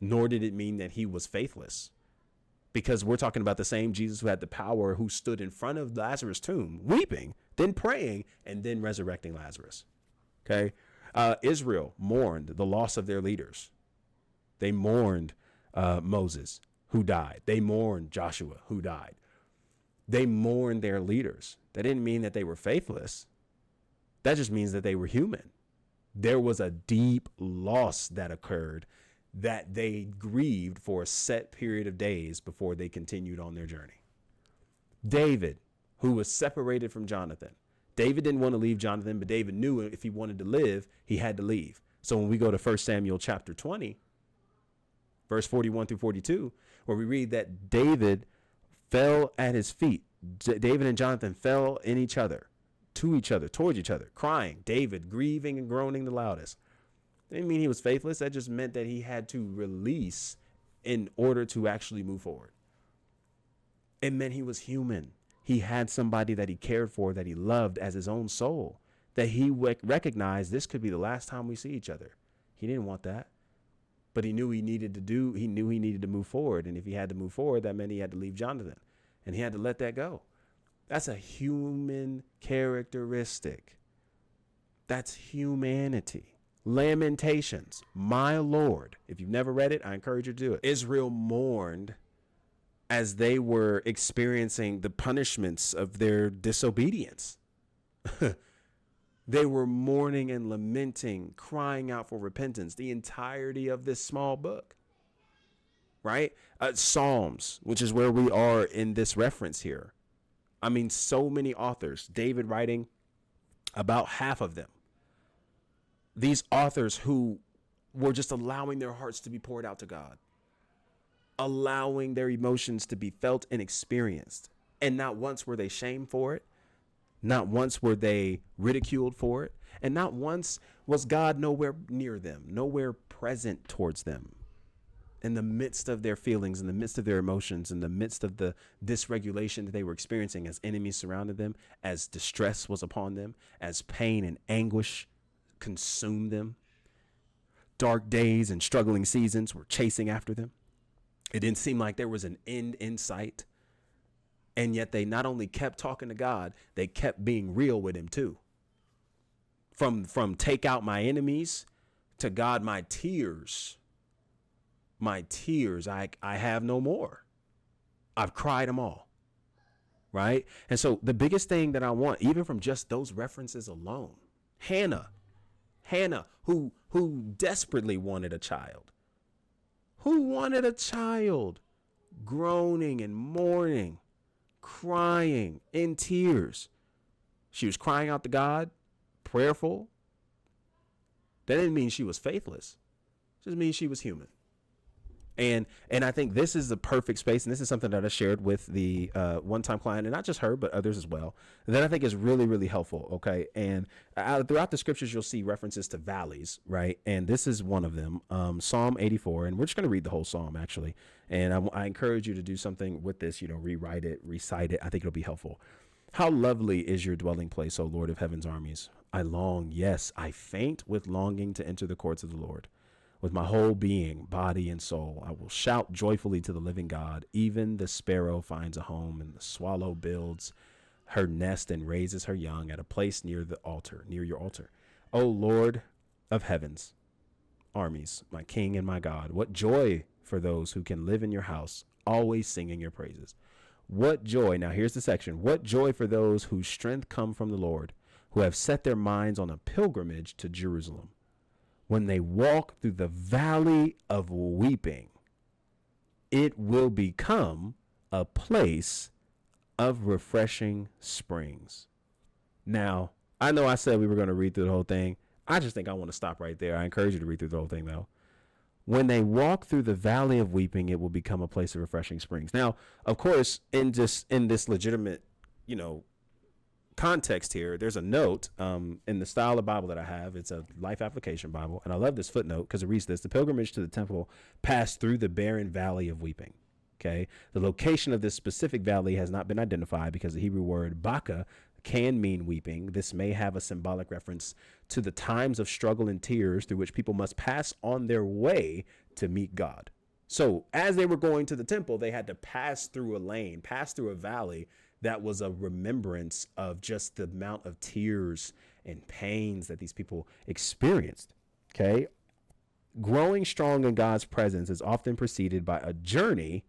nor did it mean that he was faithless, because we're talking about the same Jesus who had the power, who stood in front of Lazarus' tomb, weeping, then praying, and then resurrecting Lazarus. Okay. Israel mourned the loss of their leaders. They mourned Moses, who died. They mourned Joshua, who died. They mourned their leaders. That didn't mean that they were faithless. That just means that they were human. There was a deep loss that occurred that they grieved for a set period of days before they continued on their journey. David, who was separated from Jonathan. David didn't want to leave Jonathan, but David knew if he wanted to live, he had to leave. So when we go to 1 Samuel chapter 20, verse 41 through 42, where we read that David fell at his feet. David and Jonathan fell in each other, towards each other, crying. David grieving and groaning the loudest. That didn't mean he was faithless. That just meant that he had to release in order to actually move forward. It meant he was human. He had somebody that he cared for, that he loved as his own soul, that he recognized this could be the last time we see each other. He didn't want that. But he knew he needed to move forward. And if he had to move forward, that meant he had to leave Jonathan, and he had to let that go. That's a human characteristic. That's humanity. Lamentations, my Lord. If you've never read it, I encourage you to do it. Israel mourned as they were experiencing the punishments of their disobedience. They were mourning and lamenting, crying out for repentance, the entirety of this small book, right? Psalms, which is where we are in this reference here. I mean, so many authors, David writing about half of them. These authors who were just allowing their hearts to be poured out to God, allowing their emotions to be felt and experienced. And not once were they shamed for it. Not once were they ridiculed for it. And not once was God nowhere near them, nowhere present towards them. In the midst of their feelings, in the midst of their emotions, in the midst of the dysregulation that they were experiencing as enemies surrounded them, as distress was upon them, as pain and anguish consumed them, dark days and struggling seasons were chasing after them. It didn't seem like there was an end in sight. And yet they not only kept talking to God, they kept being real with him too. From take out my enemies to God, my tears, I have no more. I've cried them all. Right. And so the biggest thing that I want, even from just those references alone, Hannah, who desperately wanted a child, groaning and mourning, crying in tears. She was crying out to God, prayerful. That didn't mean she was faithless. It just means she was human. And I think this is the perfect space. And this is something that I shared with the one-time client, and not just her, but others as well, that I think is really, really helpful. Okay. And throughout the scriptures, you'll see references to valleys, right? And this is one of them, Psalm 84. And we're just going to read the whole Psalm, actually. And I encourage you to do something with this, rewrite it, recite it. I think it'll be helpful. How lovely is your dwelling place, O Lord of heaven's armies. I long, yes, I faint with longing to enter the courts of the Lord. With my whole being, body and soul, I will shout joyfully to the living God. Even the sparrow finds a home, and the swallow builds her nest and raises her young at a place near the altar, near your altar. O Lord of heavens, armies, my King and my God, what joy for those who can live in your house, always singing your praises. What joy. Now here's the section. What joy for those whose strength come from the Lord, who have set their minds on a pilgrimage to Jerusalem. When they walk through the valley of weeping, it will become a place of refreshing springs. Now, I know I said we were going to read through the whole thing. I just think I want to stop right there. I encourage you to read through the whole thing, though. When they walk through the valley of weeping, it will become a place of refreshing springs. Now, of course, in this legitimate, context here, there's a note in the style of Bible that I have. It's a Life Application Bible, and I love this footnote because it reads this: the pilgrimage to the temple passed through the barren valley of weeping. Okay, the location of this specific valley has not been identified because the Hebrew word baka can mean weeping. This may have a symbolic reference to the times of struggle and tears through which people must pass on their way to meet God. So as they were going to the temple, they had to pass through a lane, pass through a valley that was a remembrance of just the amount of tears and pains that these people experienced. Okay. Growing strong in God's presence is often preceded by a journey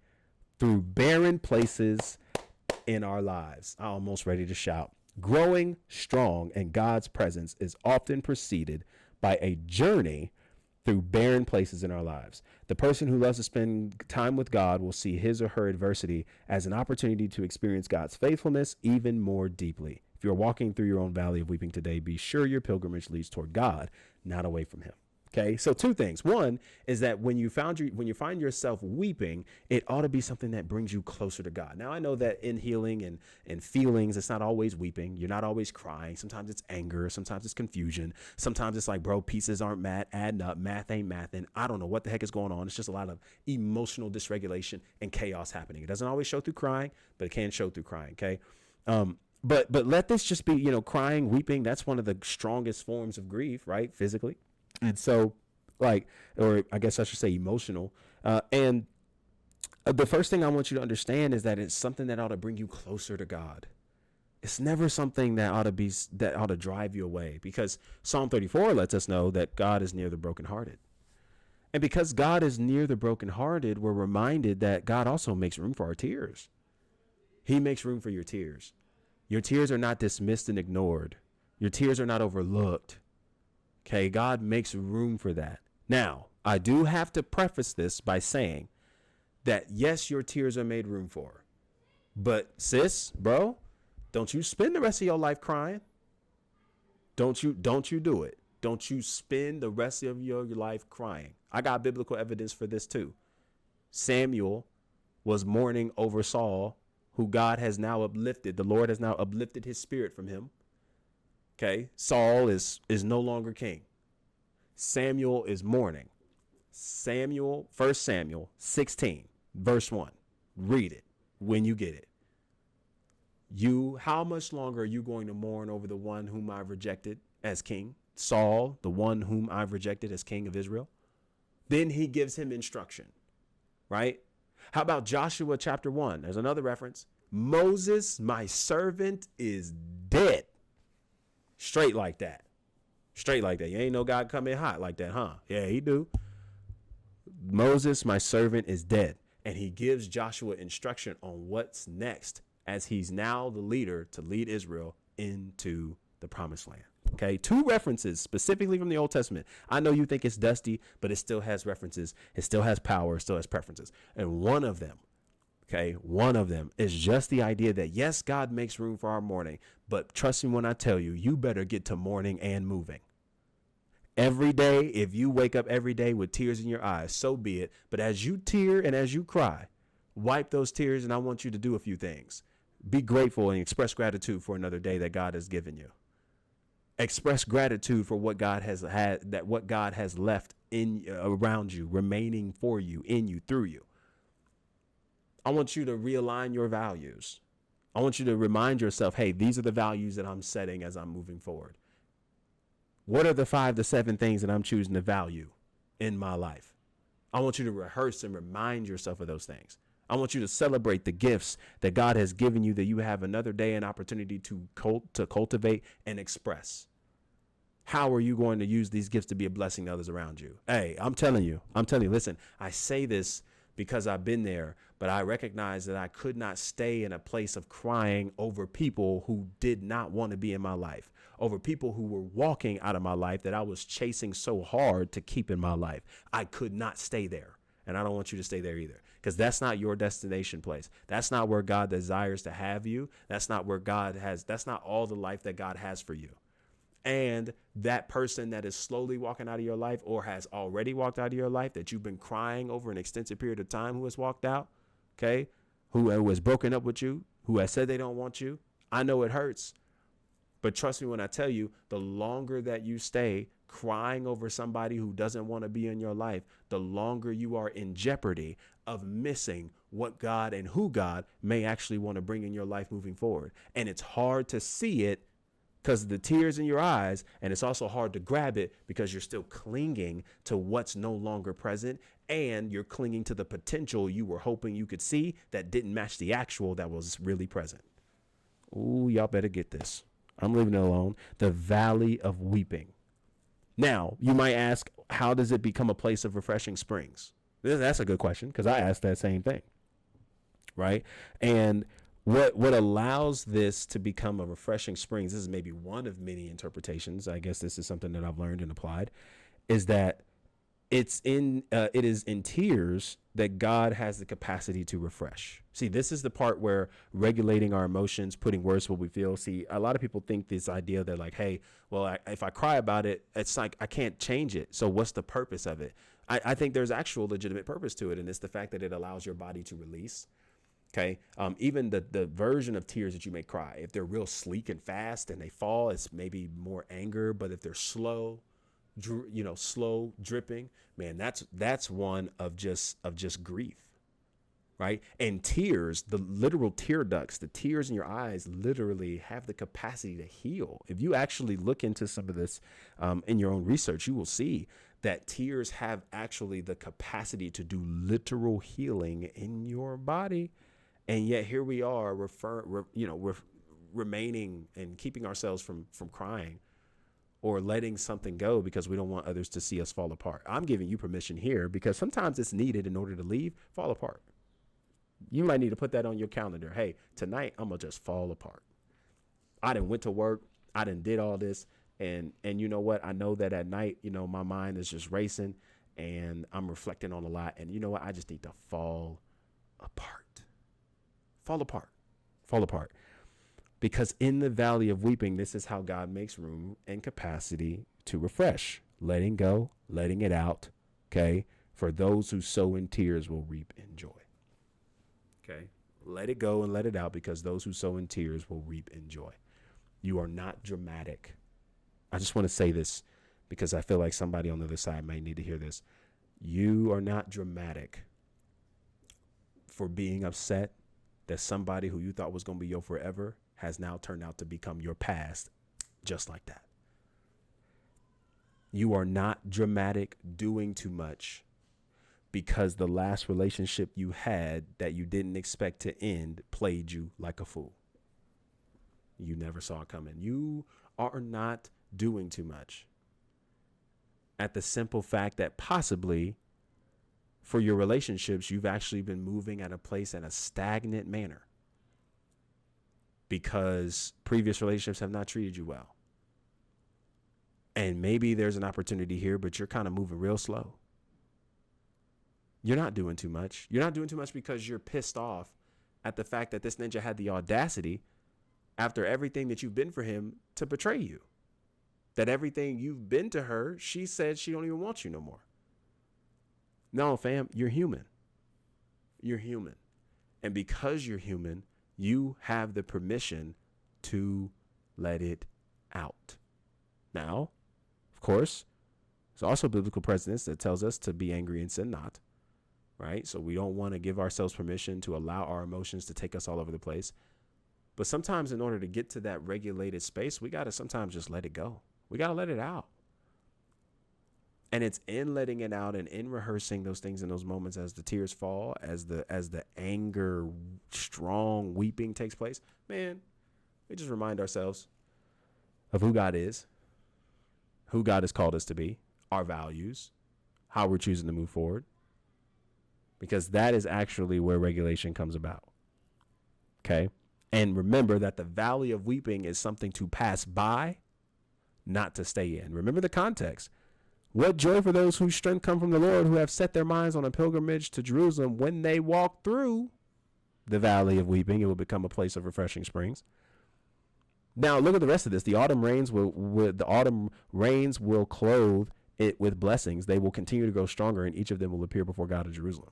through barren places in our lives. I'm almost ready to shout. Growing strong in God's presence is often preceded by a journey through barren places in our lives. The person who loves to spend time with God will see his or her adversity as an opportunity to experience God's faithfulness even more deeply. If you're walking through your own valley of weeping today, be sure your pilgrimage leads toward God, not away from him. Okay, so two things. One is that when you find yourself weeping, it ought to be something that brings you closer to God. Now, I know that in healing and feelings, it's not always weeping. You're not always crying. Sometimes it's anger. Sometimes it's confusion. Sometimes it's like, bro, pieces aren't adding up. Math ain't mathing. I don't know what the heck is going on. It's just a lot of emotional dysregulation and chaos happening. It doesn't always show through crying, but it can show through crying. Okay. But let this just be, crying, weeping. That's one of the strongest forms of grief, right? Physically. And so, or I guess I should say emotional. And the first thing I want you to understand is that it's something that ought to bring you closer to God. It's never something that ought to drive you away, because Psalm 34 lets us know that God is near the brokenhearted. And because God is near the brokenhearted, we're reminded that God also makes room for our tears. He makes room for your tears. Your tears are not dismissed and ignored. Your tears are not overlooked. Okay, God makes room for that. Now, I do have to preface this by saying that yes, your tears are made room for. But sis, bro, don't you spend the rest of your life crying. Don't you do it. Don't you spend the rest of your life crying. I got biblical evidence for this too. Samuel was mourning over Saul, who God has now uplifted. The Lord has now uplifted his spirit from him. Okay. Saul is no longer king. Samuel is mourning. 1 Samuel 16, verse 1. Read it when you get it. How much longer are you going to mourn over the one whom I've rejected as king? Saul, the one whom I've rejected as king of Israel. Then he gives him instruction, right? How about Joshua chapter 1? There's another reference. Moses, my servant, is dead. Straight like that. Straight like that. You ain't no God come in hot like that, huh? Yeah, he do. Moses, my servant, is dead. And he gives Joshua instruction on what's next, as he's now the leader to lead Israel into the promised land. Okay, 2 references specifically from the Old Testament. I know you think it's dusty, but it still has references. It still has power. It still has preferences. And one of them is just the idea that, yes, God makes room for our mourning, but trust me when I tell you, you better get to mourning and moving. Every day, if you wake up every day with tears in your eyes, so be it. But as you tear and as you cry, wipe those tears, and I want you to do a few things. Be grateful and express gratitude for another day that God has given you. Express gratitude for what God has what God has left in around you, remaining for you, in you, through you. I want you to realign your values. I want you to remind yourself, hey, these are the values that I'm setting as I'm moving forward. What are the 5 to 7 things that I'm choosing to value in my life? I want you to rehearse and remind yourself of those things. I want you to celebrate the gifts that God has given you, that you have another day and opportunity to cultivate and express. How are you going to use these gifts to be a blessing to others around you? Hey, I'm telling you, listen, I say this because I've been there, but I recognize that I could not stay in a place of crying over people who did not want to be in my life, over people who were walking out of my life that I was chasing so hard to keep in my life. I could not stay there. And I don't want you to stay there either, because that's not your destination place. That's not where God desires to have you. That's not all the life that God has for you. And that person that is slowly walking out of your life, or has already walked out of your life, that you've been crying over an extensive period of time, who has walked out, okay, who has broken up with you, who has said they don't want you. I know it hurts. But trust me when I tell you, the longer that you stay crying over somebody who doesn't want to be in your life, the longer you are in jeopardy of missing what God and who God may actually want to bring in your life moving forward. And it's hard to see it because of the tears in your eyes. And it's also hard to grab it because you're still clinging to what's no longer present. And you're clinging to the potential you were hoping you could see that didn't match the actual that was really present. Ooh, y'all better get this. I'm leaving it alone. The valley of weeping. Now, you might ask, how does it become a place of refreshing springs? That's a good question, because I asked that same thing, right? And what allows this to become a refreshing springs, this is maybe one of many interpretations, I guess this is something that I've learned and applied, is that it is in tears that God has the capacity to refresh. See, this is the part where regulating our emotions, putting words to what we feel. See, a lot of people think this idea that like, hey, well, if I cry about it, it's like I can't change it. So what's the purpose of it? I think there's actual legitimate purpose to it. And it's the fact that it allows your body to release. Okay. Even the version of tears that you may cry, if they're real sleek and fast and they fall, it's maybe more anger. But if they're slow dripping, man, that's one of just grief, right? And tears, the literal tear ducts, the tears in your eyes literally have the capacity to heal. If you actually look into some of this in your own research, you will see that tears have actually the capacity to do literal healing in your body. And yet here we are remaining and keeping ourselves from crying or letting something go because we don't want others to see us fall apart. I'm giving you permission here because sometimes it's needed in order to leave, fall apart. You might need to put that on your calendar. Hey, tonight I'm gonna just fall apart. I done went to work. I done did all this. And you know what? I know that at night, you know, my mind is just racing and I'm reflecting on a lot. And you know what? I just need to fall apart. Fall apart. Fall apart. Because in the valley of weeping, this is how God makes room and capacity to refresh. Letting go, letting it out. Okay. For those who sow in tears will reap in joy. Okay. Let it go and let it out because those who sow in tears will reap in joy. You are not dramatic. I just want to say this because I feel like somebody on the other side may need to hear this. You are not dramatic for being upset that somebody who you thought was going to be your forever has now turned out to become your past just like that. You are not dramatic doing too much because the last relationship you had that you didn't expect to end played you like a fool. You never saw it coming. You are not doing too much at the simple fact that possibly for your relationships, you've actually been moving at a place in a stagnant manner because previous relationships have not treated you well. And maybe there's an opportunity here, but you're kind of moving real slow. You're not doing too much. You're not doing too much because you're pissed off at the fact that this ninja had the audacity after everything that you've been for him to betray you. That everything you've been to her, she said she don't even want you no more. No, fam, you're human. You're human. And because you're human, you have the permission to let it out. Now, of course, there's also biblical precedence that tells us to be angry and sin not, right? So we don't want to give ourselves permission to allow our emotions to take us all over the place. But sometimes in order to get to that regulated space, we got to sometimes just let it go. We got to let it out. And it's in letting it out and in rehearsing those things in those moments as the tears fall, as the anger, strong weeping takes place. Man, we just remind ourselves of who God is, who God has called us to be, our values, how we're choosing to move forward. Because that is actually where regulation comes about. Okay? And remember that the valley of weeping is something to pass by, not to stay in. Remember the context. What joy for those whose strength come from the Lord, who have set their minds on a pilgrimage to Jerusalem. When they walk through the valley of weeping, it will become a place of refreshing springs. Now look at the rest of this. The autumn rains will clothe it with blessings. They will continue to grow stronger, and each of them will appear before God in Jerusalem.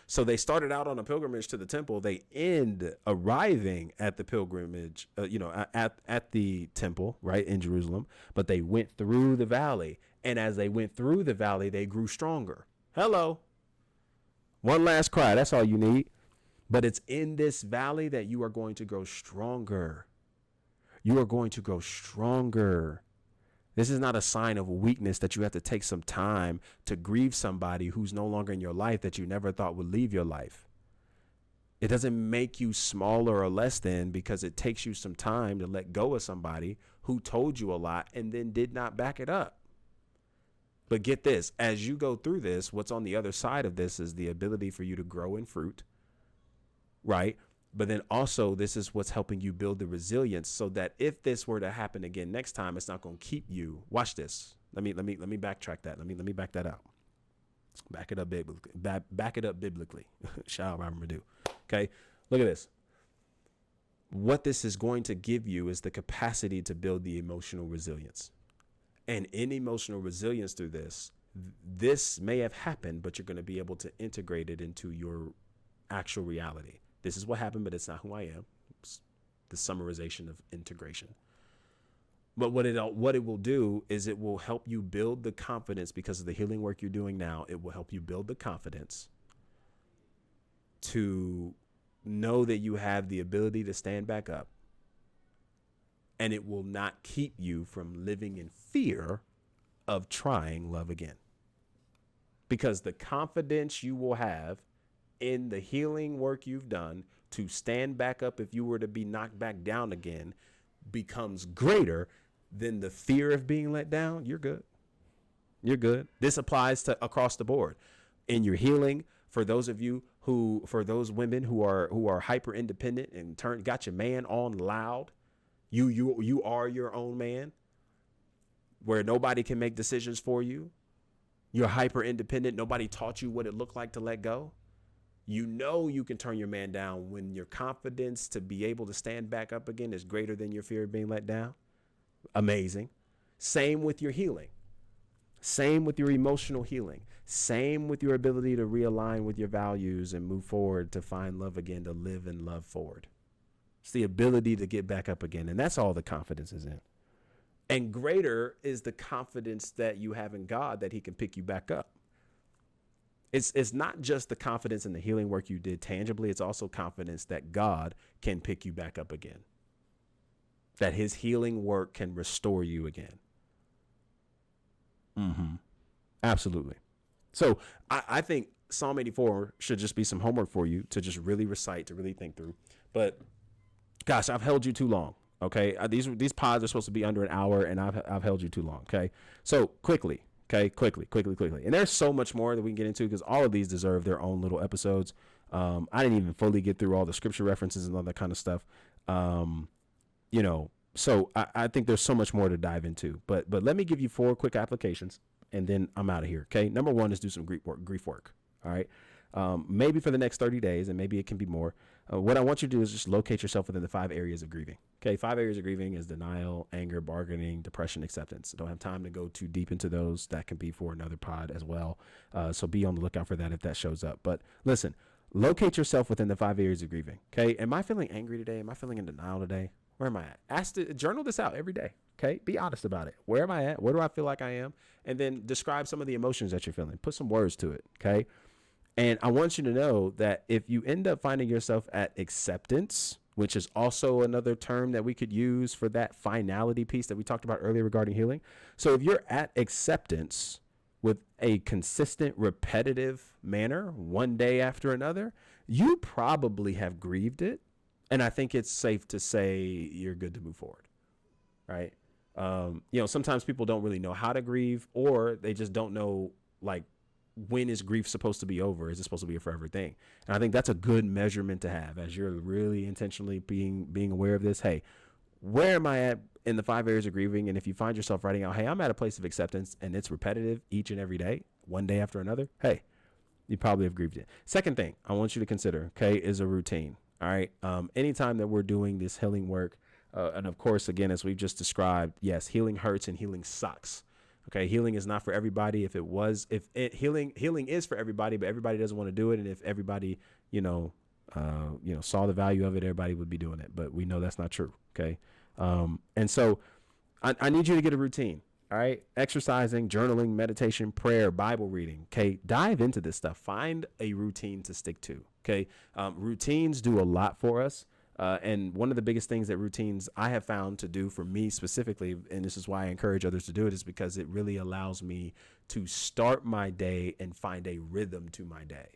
So they started out on a pilgrimage to the temple. They end arriving at the pilgrimage, at the temple, right, in Jerusalem. But they went through the valley. And as they went through the valley, they grew stronger. Hello. One last cry. That's all you need. But it's in this valley that you are going to grow stronger. You are going to grow stronger. This is not a sign of weakness that you have to take some time to grieve somebody who's no longer in your life that you never thought would leave your life. It doesn't make you smaller or less than because it takes you some time to let go of somebody who told you a lot and then did not back it up. But get this, as you go through this, what's on the other side of this is the ability for you to grow in fruit, right? But then also this is what's helping you build the resilience so that if this were to happen again next time, it's not going to keep you. Watch this. Let me backtrack that. Let me back that out. Back it up biblically. Back it up biblically. Shout out Robert Madu. Okay. Look at this. What this is going to give you is the capacity to build the emotional resilience. And in emotional resilience through this may have happened, but you're going to be able to integrate it into your actual reality. This is what happened, but it's not who I am. It's the summarization of integration. But what it will do is it will help you build the confidence because of the healing work you're doing now. It will help you build the confidence to know that you have the ability to stand back up. And it will not keep you from living in fear of trying love again. Because the confidence you will have in the healing work you've done to stand back up if you were to be knocked back down again becomes greater than the fear of being let down, you're good. You're good. This applies to across the board in your healing. For those women who are hyper independent and got your man on loud, you are your own man, where nobody can make decisions for you. You're hyper independent. Nobody taught you what it looked like to let go. You know you can turn your man down when your confidence to be able to stand back up again is greater than your fear of being let down. Amazing. Same with your healing. Same with your emotional healing. Same with your ability to realign with your values and move forward to find love again, to live and love forward. It's the ability to get back up again. And that's all the confidence is in. And greater is the confidence that you have in God that he can pick you back up. It's not just the confidence in the healing work you did tangibly. It's also confidence that God can pick you back up again. That his healing work can restore you again. Absolutely. So I think Psalm 84 should just be some homework for you to just really recite, to really think through. But gosh, I've held you too long. Okay. These pods are supposed to be under an hour, and I've held you too long. Okay. So quickly. Quickly. And there's so much more that we can get into because all of these deserve their own little episodes. I didn't even fully get through all the scripture references and all that kind of stuff. So I think there's so much more to dive into, but let me give you 4 quick applications and then I'm out of here. Okay. Number 1 is do some grief work. All right. Maybe for the next 30 days, and maybe it can be more. What I want you to do is just locate yourself within the 5 areas of grieving. Okay. 5 areas of grieving is denial, anger, bargaining, depression, acceptance. I don't have time to go too deep into those. That can be for another pod as well. So be on the lookout for that if that shows up. But listen, locate yourself within the 5 areas of grieving. Okay. Am I feeling angry today? Am I feeling in denial today? Where am I at? Journal this out every day. Okay. Be honest about it. Where am I at? Where do I feel like I am? And then describe some of the emotions that you're feeling. Put some words to it. Okay. And I want you to know that if you end up finding yourself at acceptance, which is also another term that we could use for that finality piece that we talked about earlier regarding healing. So if you're at acceptance with a consistent, repetitive manner, one day after another, you probably have grieved it. And I think it's safe to say you're good to move forward. Right. Sometimes people don't really know how to grieve, or they just don't know, like, when is grief supposed to be over? Is it supposed to be a forever thing? And I think that's a good measurement to have as you're really intentionally being aware of this. Hey, where am I at in the 5 areas of grieving? And if you find yourself writing out, hey, I'm at a place of acceptance and it's repetitive each and every day, one day after another, hey, you probably have grieved it. Second thing I want you to consider, okay, is a routine. All right. Anytime that we're doing this healing work, and of course, again, as we've just described, yes, healing hurts and healing sucks. Okay. Healing is not for everybody. Healing is for everybody, but everybody doesn't want to do it. And if everybody, saw the value of it, everybody would be doing it, but we know that's not true. Okay. And so I need you to get a routine. All right. Exercising, journaling, meditation, prayer, Bible reading. Okay. Dive into this stuff. Find a routine to stick to. Okay. Routines do a lot for us. And one of the biggest things that routines I have found to do for me specifically, and this is why I encourage others to do it, is because it really allows me to start my day and find a rhythm to my day.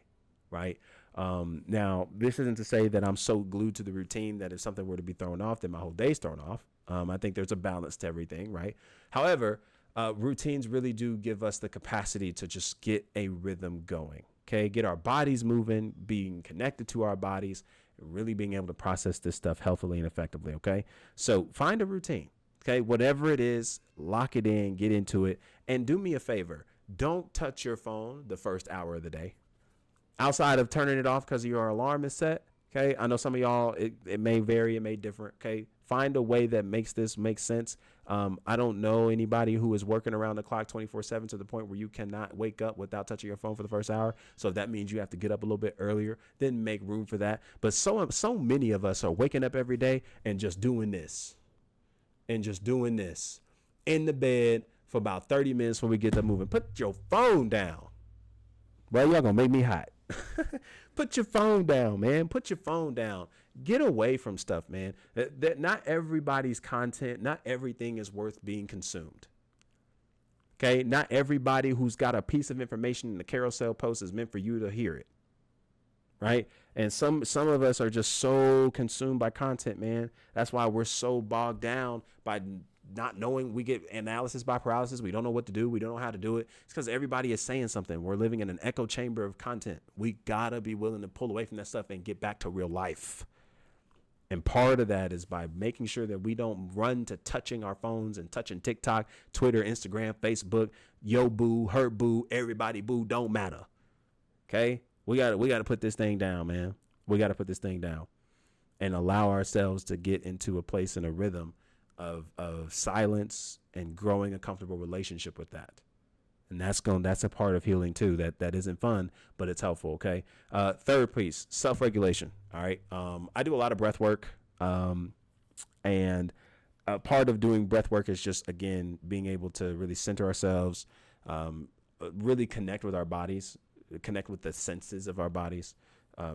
Right. Now, this isn't to say that I'm so glued to the routine that if something were to be thrown off, then my whole day's thrown off. I think there's a balance to everything. Right. However, routines really do give us the capacity to just get a rhythm going. Okay. Get our bodies moving, being connected to our bodies, really being able to process this stuff healthily and effectively. Okay. So find a routine. Okay. Whatever it is, lock it in, get into it, and do me a favor. Don't touch your phone the first hour of the day outside of turning it off because your alarm is set. Okay. I know some of y'all, it may vary, it may differ. Okay. Find a way that makes this make sense. I don't know anybody who is working around the clock 24/7 to the point where you cannot wake up without touching your phone for the first hour. So if that means you have to get up a little bit earlier, then make room for that. But so many of us are waking up every day and just doing this in the bed for about 30 minutes when we get to moving. Put your phone down. Well, y'all gonna make me hot. Put your phone down, man. Put your phone down. Get away from stuff, man. That not everybody's content, not everything is worth being consumed. Okay. Not everybody who's got a piece of information in the carousel post is meant for you to hear it. right? And some of us are just so consumed by content, man. That's why we're so bogged down by not knowing. We get analysis by paralysis. We don't know what to do. We don't know how to do it. It's because everybody is saying something. We're living in an echo chamber of content. We gotta be willing to pull away from that stuff and get back to real life. And part of that is by making sure that we don't run to touching our phones and touching TikTok, Twitter, Instagram, Facebook, yo boo, her boo, everybody boo, don't matter. Okay? We got to put this thing down, man. We got to put this thing down and allow ourselves to get into a place and a rhythm of silence and growing a comfortable relationship with that. And that's a part of healing too. That isn't fun, but it's helpful. Okay. Third piece, self-regulation. All right. I do a lot of breath work. And part of doing breath work is just, again, being able to really center ourselves, really connect with our bodies, connect with the senses of our bodies,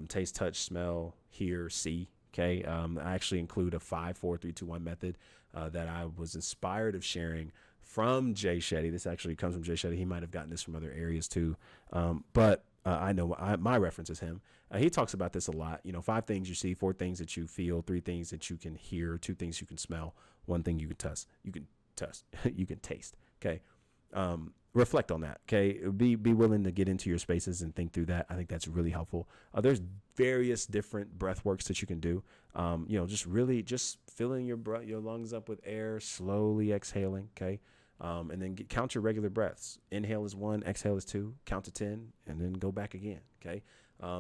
taste, touch, smell, hear, see. Okay. I actually include a 5, 4, 3, 2, 1 method that I was inspired of sharing from Jay Shetty. This actually comes from Jay Shetty. He might have gotten this from other areas too. But I know my reference is him. He talks about this a lot. 5 things you see, 4 things that you feel, 3 things that you can hear, 2 things you can smell, 1 thing you can you can taste. Okay. Reflect on that. Okay. Be willing to get into your spaces and think through that. I think that's really helpful. There's various different breath works that you can do. Just filling your lungs up with air, slowly exhaling. Okay. And then count your regular breaths. Inhale is 1, exhale is 2, count to 10, and then go back again. Okay.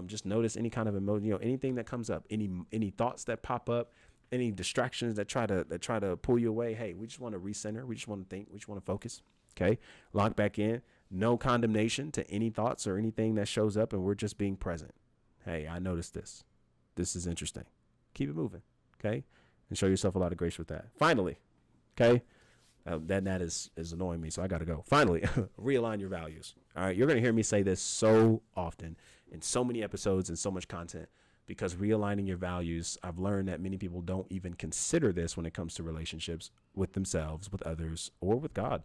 Just notice any kind of emotion, anything that comes up, any thoughts that pop up, any distractions that try to pull you away. Hey, we just want to recenter. We just want to think. We just want to focus. Okay. Lock back in. No condemnation to any thoughts or anything that shows up, and we're just being present. Hey, I noticed this. This is interesting. Keep it moving. Okay. And show yourself a lot of grace with that. Finally. Okay. That is annoying me, so I got to go. Finally, realign your values. All right. You're going to hear me say this so often in so many episodes and so much content, because realigning your values, I've learned that many people don't even consider this when it comes to relationships with themselves, with others, or with God.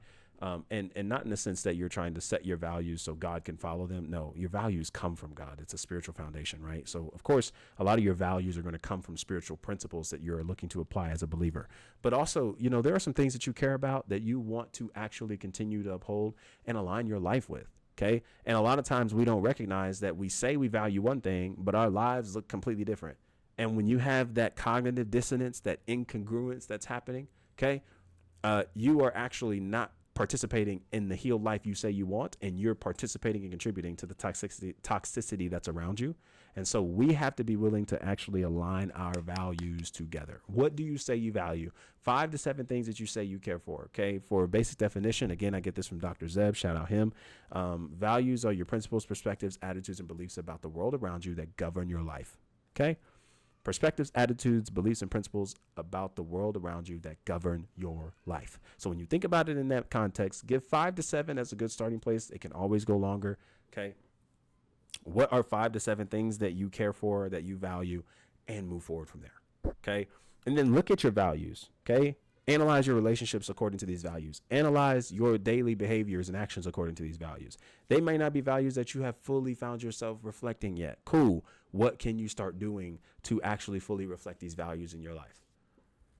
And not in the sense that you're trying to set your values so God can follow them. No, your values come from God. It's a spiritual foundation, right? So, of course, a lot of your values are going to come from spiritual principles that you're looking to apply as a believer. But also, there are some things that you care about that you want to actually continue to uphold and align your life with. Okay. And a lot of times we don't recognize that we say we value one thing, but our lives look completely different. And when you have that cognitive dissonance, that incongruence that's happening, okay, you are actually not participating in the healed life you say you want, and you're participating and contributing to the toxicity that's around you. And so we have to be willing to actually align our values together. What do you say you value? 5 to 7 things that you say you care for. Okay. For a basic definition, again, I get this from Dr. Zeb. Shout out him. Values are your principles, perspectives, attitudes, and beliefs about the world around you that govern your life. Okay. Perspectives, attitudes, beliefs, and principles about the world around you that govern your life. So when you think about it in that context, give 5 to 7 as a good starting place. It can always go longer. Okay. What are 5 to 7 things that you care for, that you value, and move forward from there? Okay. And then look at your values. Okay. Analyze your relationships according to these values. Analyze your daily behaviors and actions according to these values. They may not be values that you have fully found yourself reflecting yet. Cool. What can you start doing to actually fully reflect these values in your life?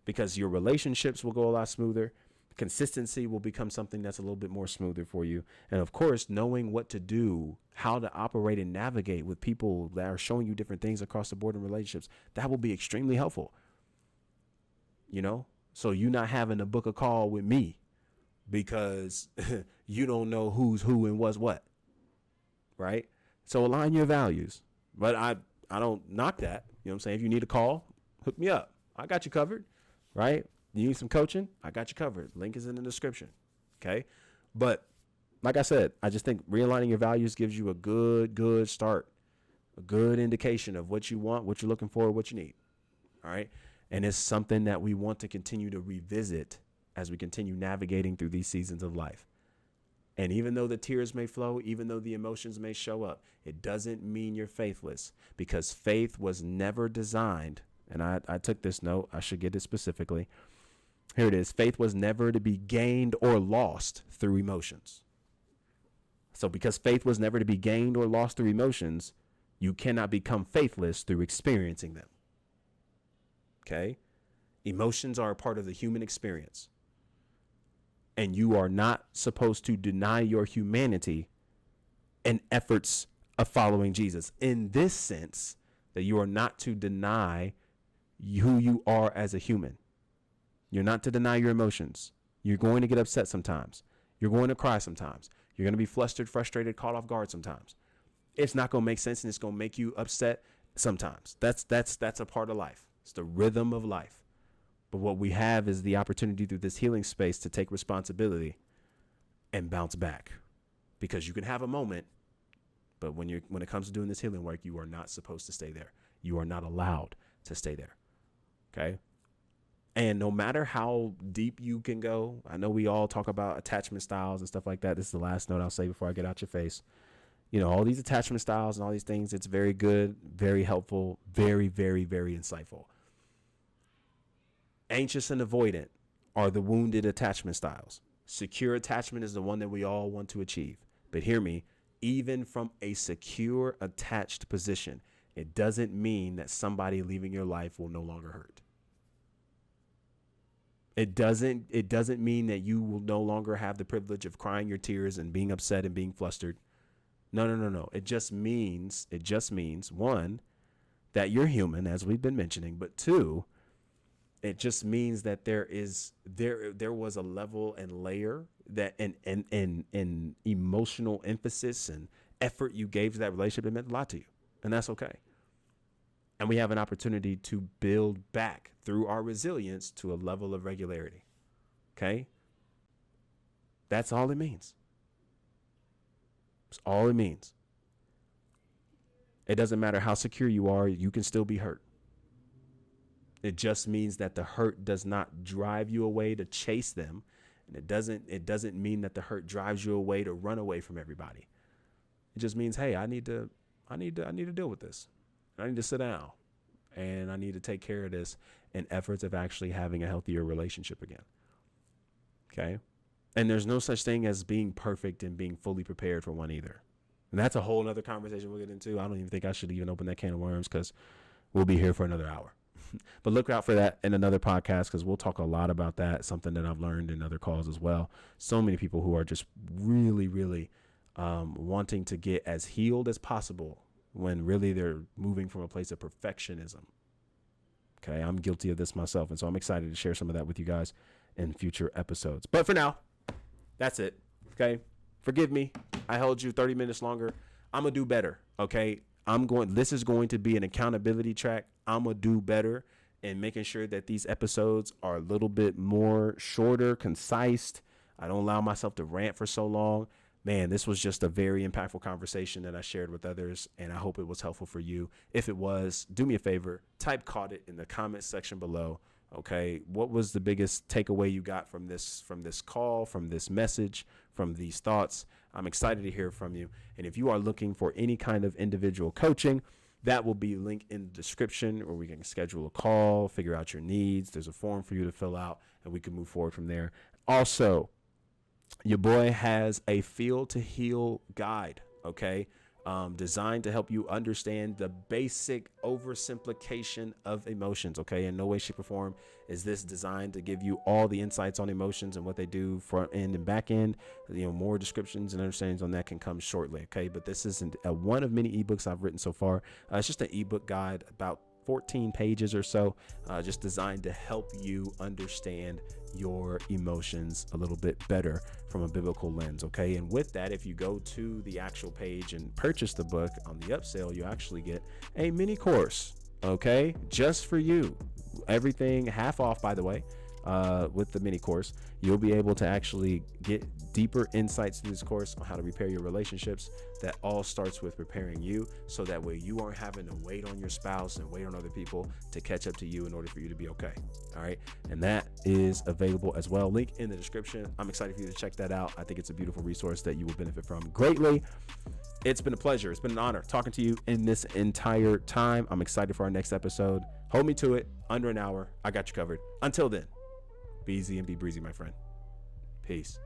Because your relationships will go a lot smoother. Consistency will become something that's a little bit more smoother for you. And of course, knowing what to do, how to operate and navigate with people that are showing you different things across the board in relationships, that will be extremely helpful. So you not having to book a call with me because you don't know who's who and what's what, right? So align your values. But I don't knock that. You know what I'm saying? If you need a call, hook me up. I got you covered, right? You need some coaching? I got you covered. Link is in the description, okay? But like I said, I just think realigning your values gives you a good start, a good indication of what you want, what you're looking for, what you need, all right? And it's something that we want to continue to revisit as we continue navigating through these seasons of life. And even though the tears may flow, even though the emotions may show up, it doesn't mean you're faithless, because faith was never designed. And I took this note. I should get it specifically. Here it is. Faith was never to be gained or lost through emotions. So because faith was never to be gained or lost through emotions, You cannot become faithless through experiencing them. Okay? Emotions are a part of the human experience. And you are not supposed to deny your humanity in efforts of following Jesus. In this sense, that you are not to deny who you are as a human. You're not to deny your emotions. You're going to get upset sometimes. You're going to cry sometimes. You're going to be flustered, frustrated, caught off guard sometimes. It's not going to make sense, and it's going to make you upset sometimes. That's a part of life. It's the rhythm of life. But what we have is the opportunity through this healing space to take responsibility and bounce back. Because you can have a moment, but when it comes to doing this healing work, you are not supposed to stay there. You are not allowed to stay there. Okay? And no matter how deep you can go, I know we all talk about attachment styles and stuff like that. This is the last note I'll say before I get out your face. You know, all these attachment styles and all these things, it's very good, very helpful, very, very, very insightful. Anxious and avoidant are the wounded attachment styles. Secure attachment is the one that we all want to achieve. But hear me, even from a secure attached position, it doesn't mean that somebody leaving your life will no longer hurt. It doesn't mean that you will no longer have the privilege of crying your tears and being upset and being flustered. No. It just means, one, that you're human, as we've been mentioning, but two, it just means that there was a level and layer that and emotional emphasis and effort you gave to that relationship that meant a lot to you. And that's okay. And we have an opportunity to build back through our resilience to a level of regularity. Okay? That's all it means. That's all it means. It doesn't matter how secure you are, you can still be hurt. It just means that the hurt does not drive you away to chase them. And it doesn't mean that the hurt drives you away to run away from everybody. It just means, hey, I need to deal with this. I need to sit down and I need to take care of this in efforts of actually having a healthier relationship again. Okay. And there's no such thing as being perfect and being fully prepared for one either. And that's a whole nother conversation we'll get into. I don't even think I should even open that can of worms because we'll be here for another hour. But look out for that in another podcast because we'll talk a lot about that, something that I've learned in other calls as well. So many people who are just really, really wanting to get as healed as possible when really they're moving from a place of perfectionism. Okay, I'm guilty of this myself, and so I'm excited to share some of that with you guys in future episodes. But for now, that's it. Okay, forgive me. I held you 30 minutes longer. I'm gonna do better. Okay, this is going to be an accountability track. I'm gonna do better in making sure that these episodes are a little bit more shorter, concise. I don't allow myself to rant for so long. Man, this was just a very impactful conversation that I shared with others, and I hope it was helpful for you. If it was, do me a favor, type "caught it" in the comment section below. Okay, what was the biggest takeaway you got from this call, from this message, from these thoughts? I'm excited to hear from you. And if you are looking for any kind of individual coaching, that will be linked in the description, or we can schedule a call, figure out your needs. There's a form for you to fill out, and we can move forward from there. Also, your boy has a Feel to Heal guide, okay, designed to help you understand the basic oversimplification of emotions, okay? In no way, shape, or form is this designed to give you all the insights on emotions and what they do front end and back end. You know, more descriptions and understandings on that can come shortly, okay? But this isn't one of many ebooks I've written so far. It's just an ebook guide, about 14 pages or so, just designed to help you understand your emotions a little bit better from a biblical lens. Okay. And with that, if you go to the actual page and purchase the book on the upsell, you actually get a mini course. Okay. Just for you. Everything half off, by the way. With the mini course, you'll be able to actually get deeper insights in this course on how to repair your relationships. That all starts with preparing you, so that way you aren't having to wait on your spouse and wait on other people to catch up to you in order for you to be okay. All right. And that is available as well. Link in the description. I'm excited for you to check that out. I think it's a beautiful resource that you will benefit from greatly. It's been a pleasure. It's been an honor talking to you in this entire time. I'm excited for our next episode. Hold me to it. Under an hour. I got you covered. Until then, be easy and be breezy, my friend. Peace.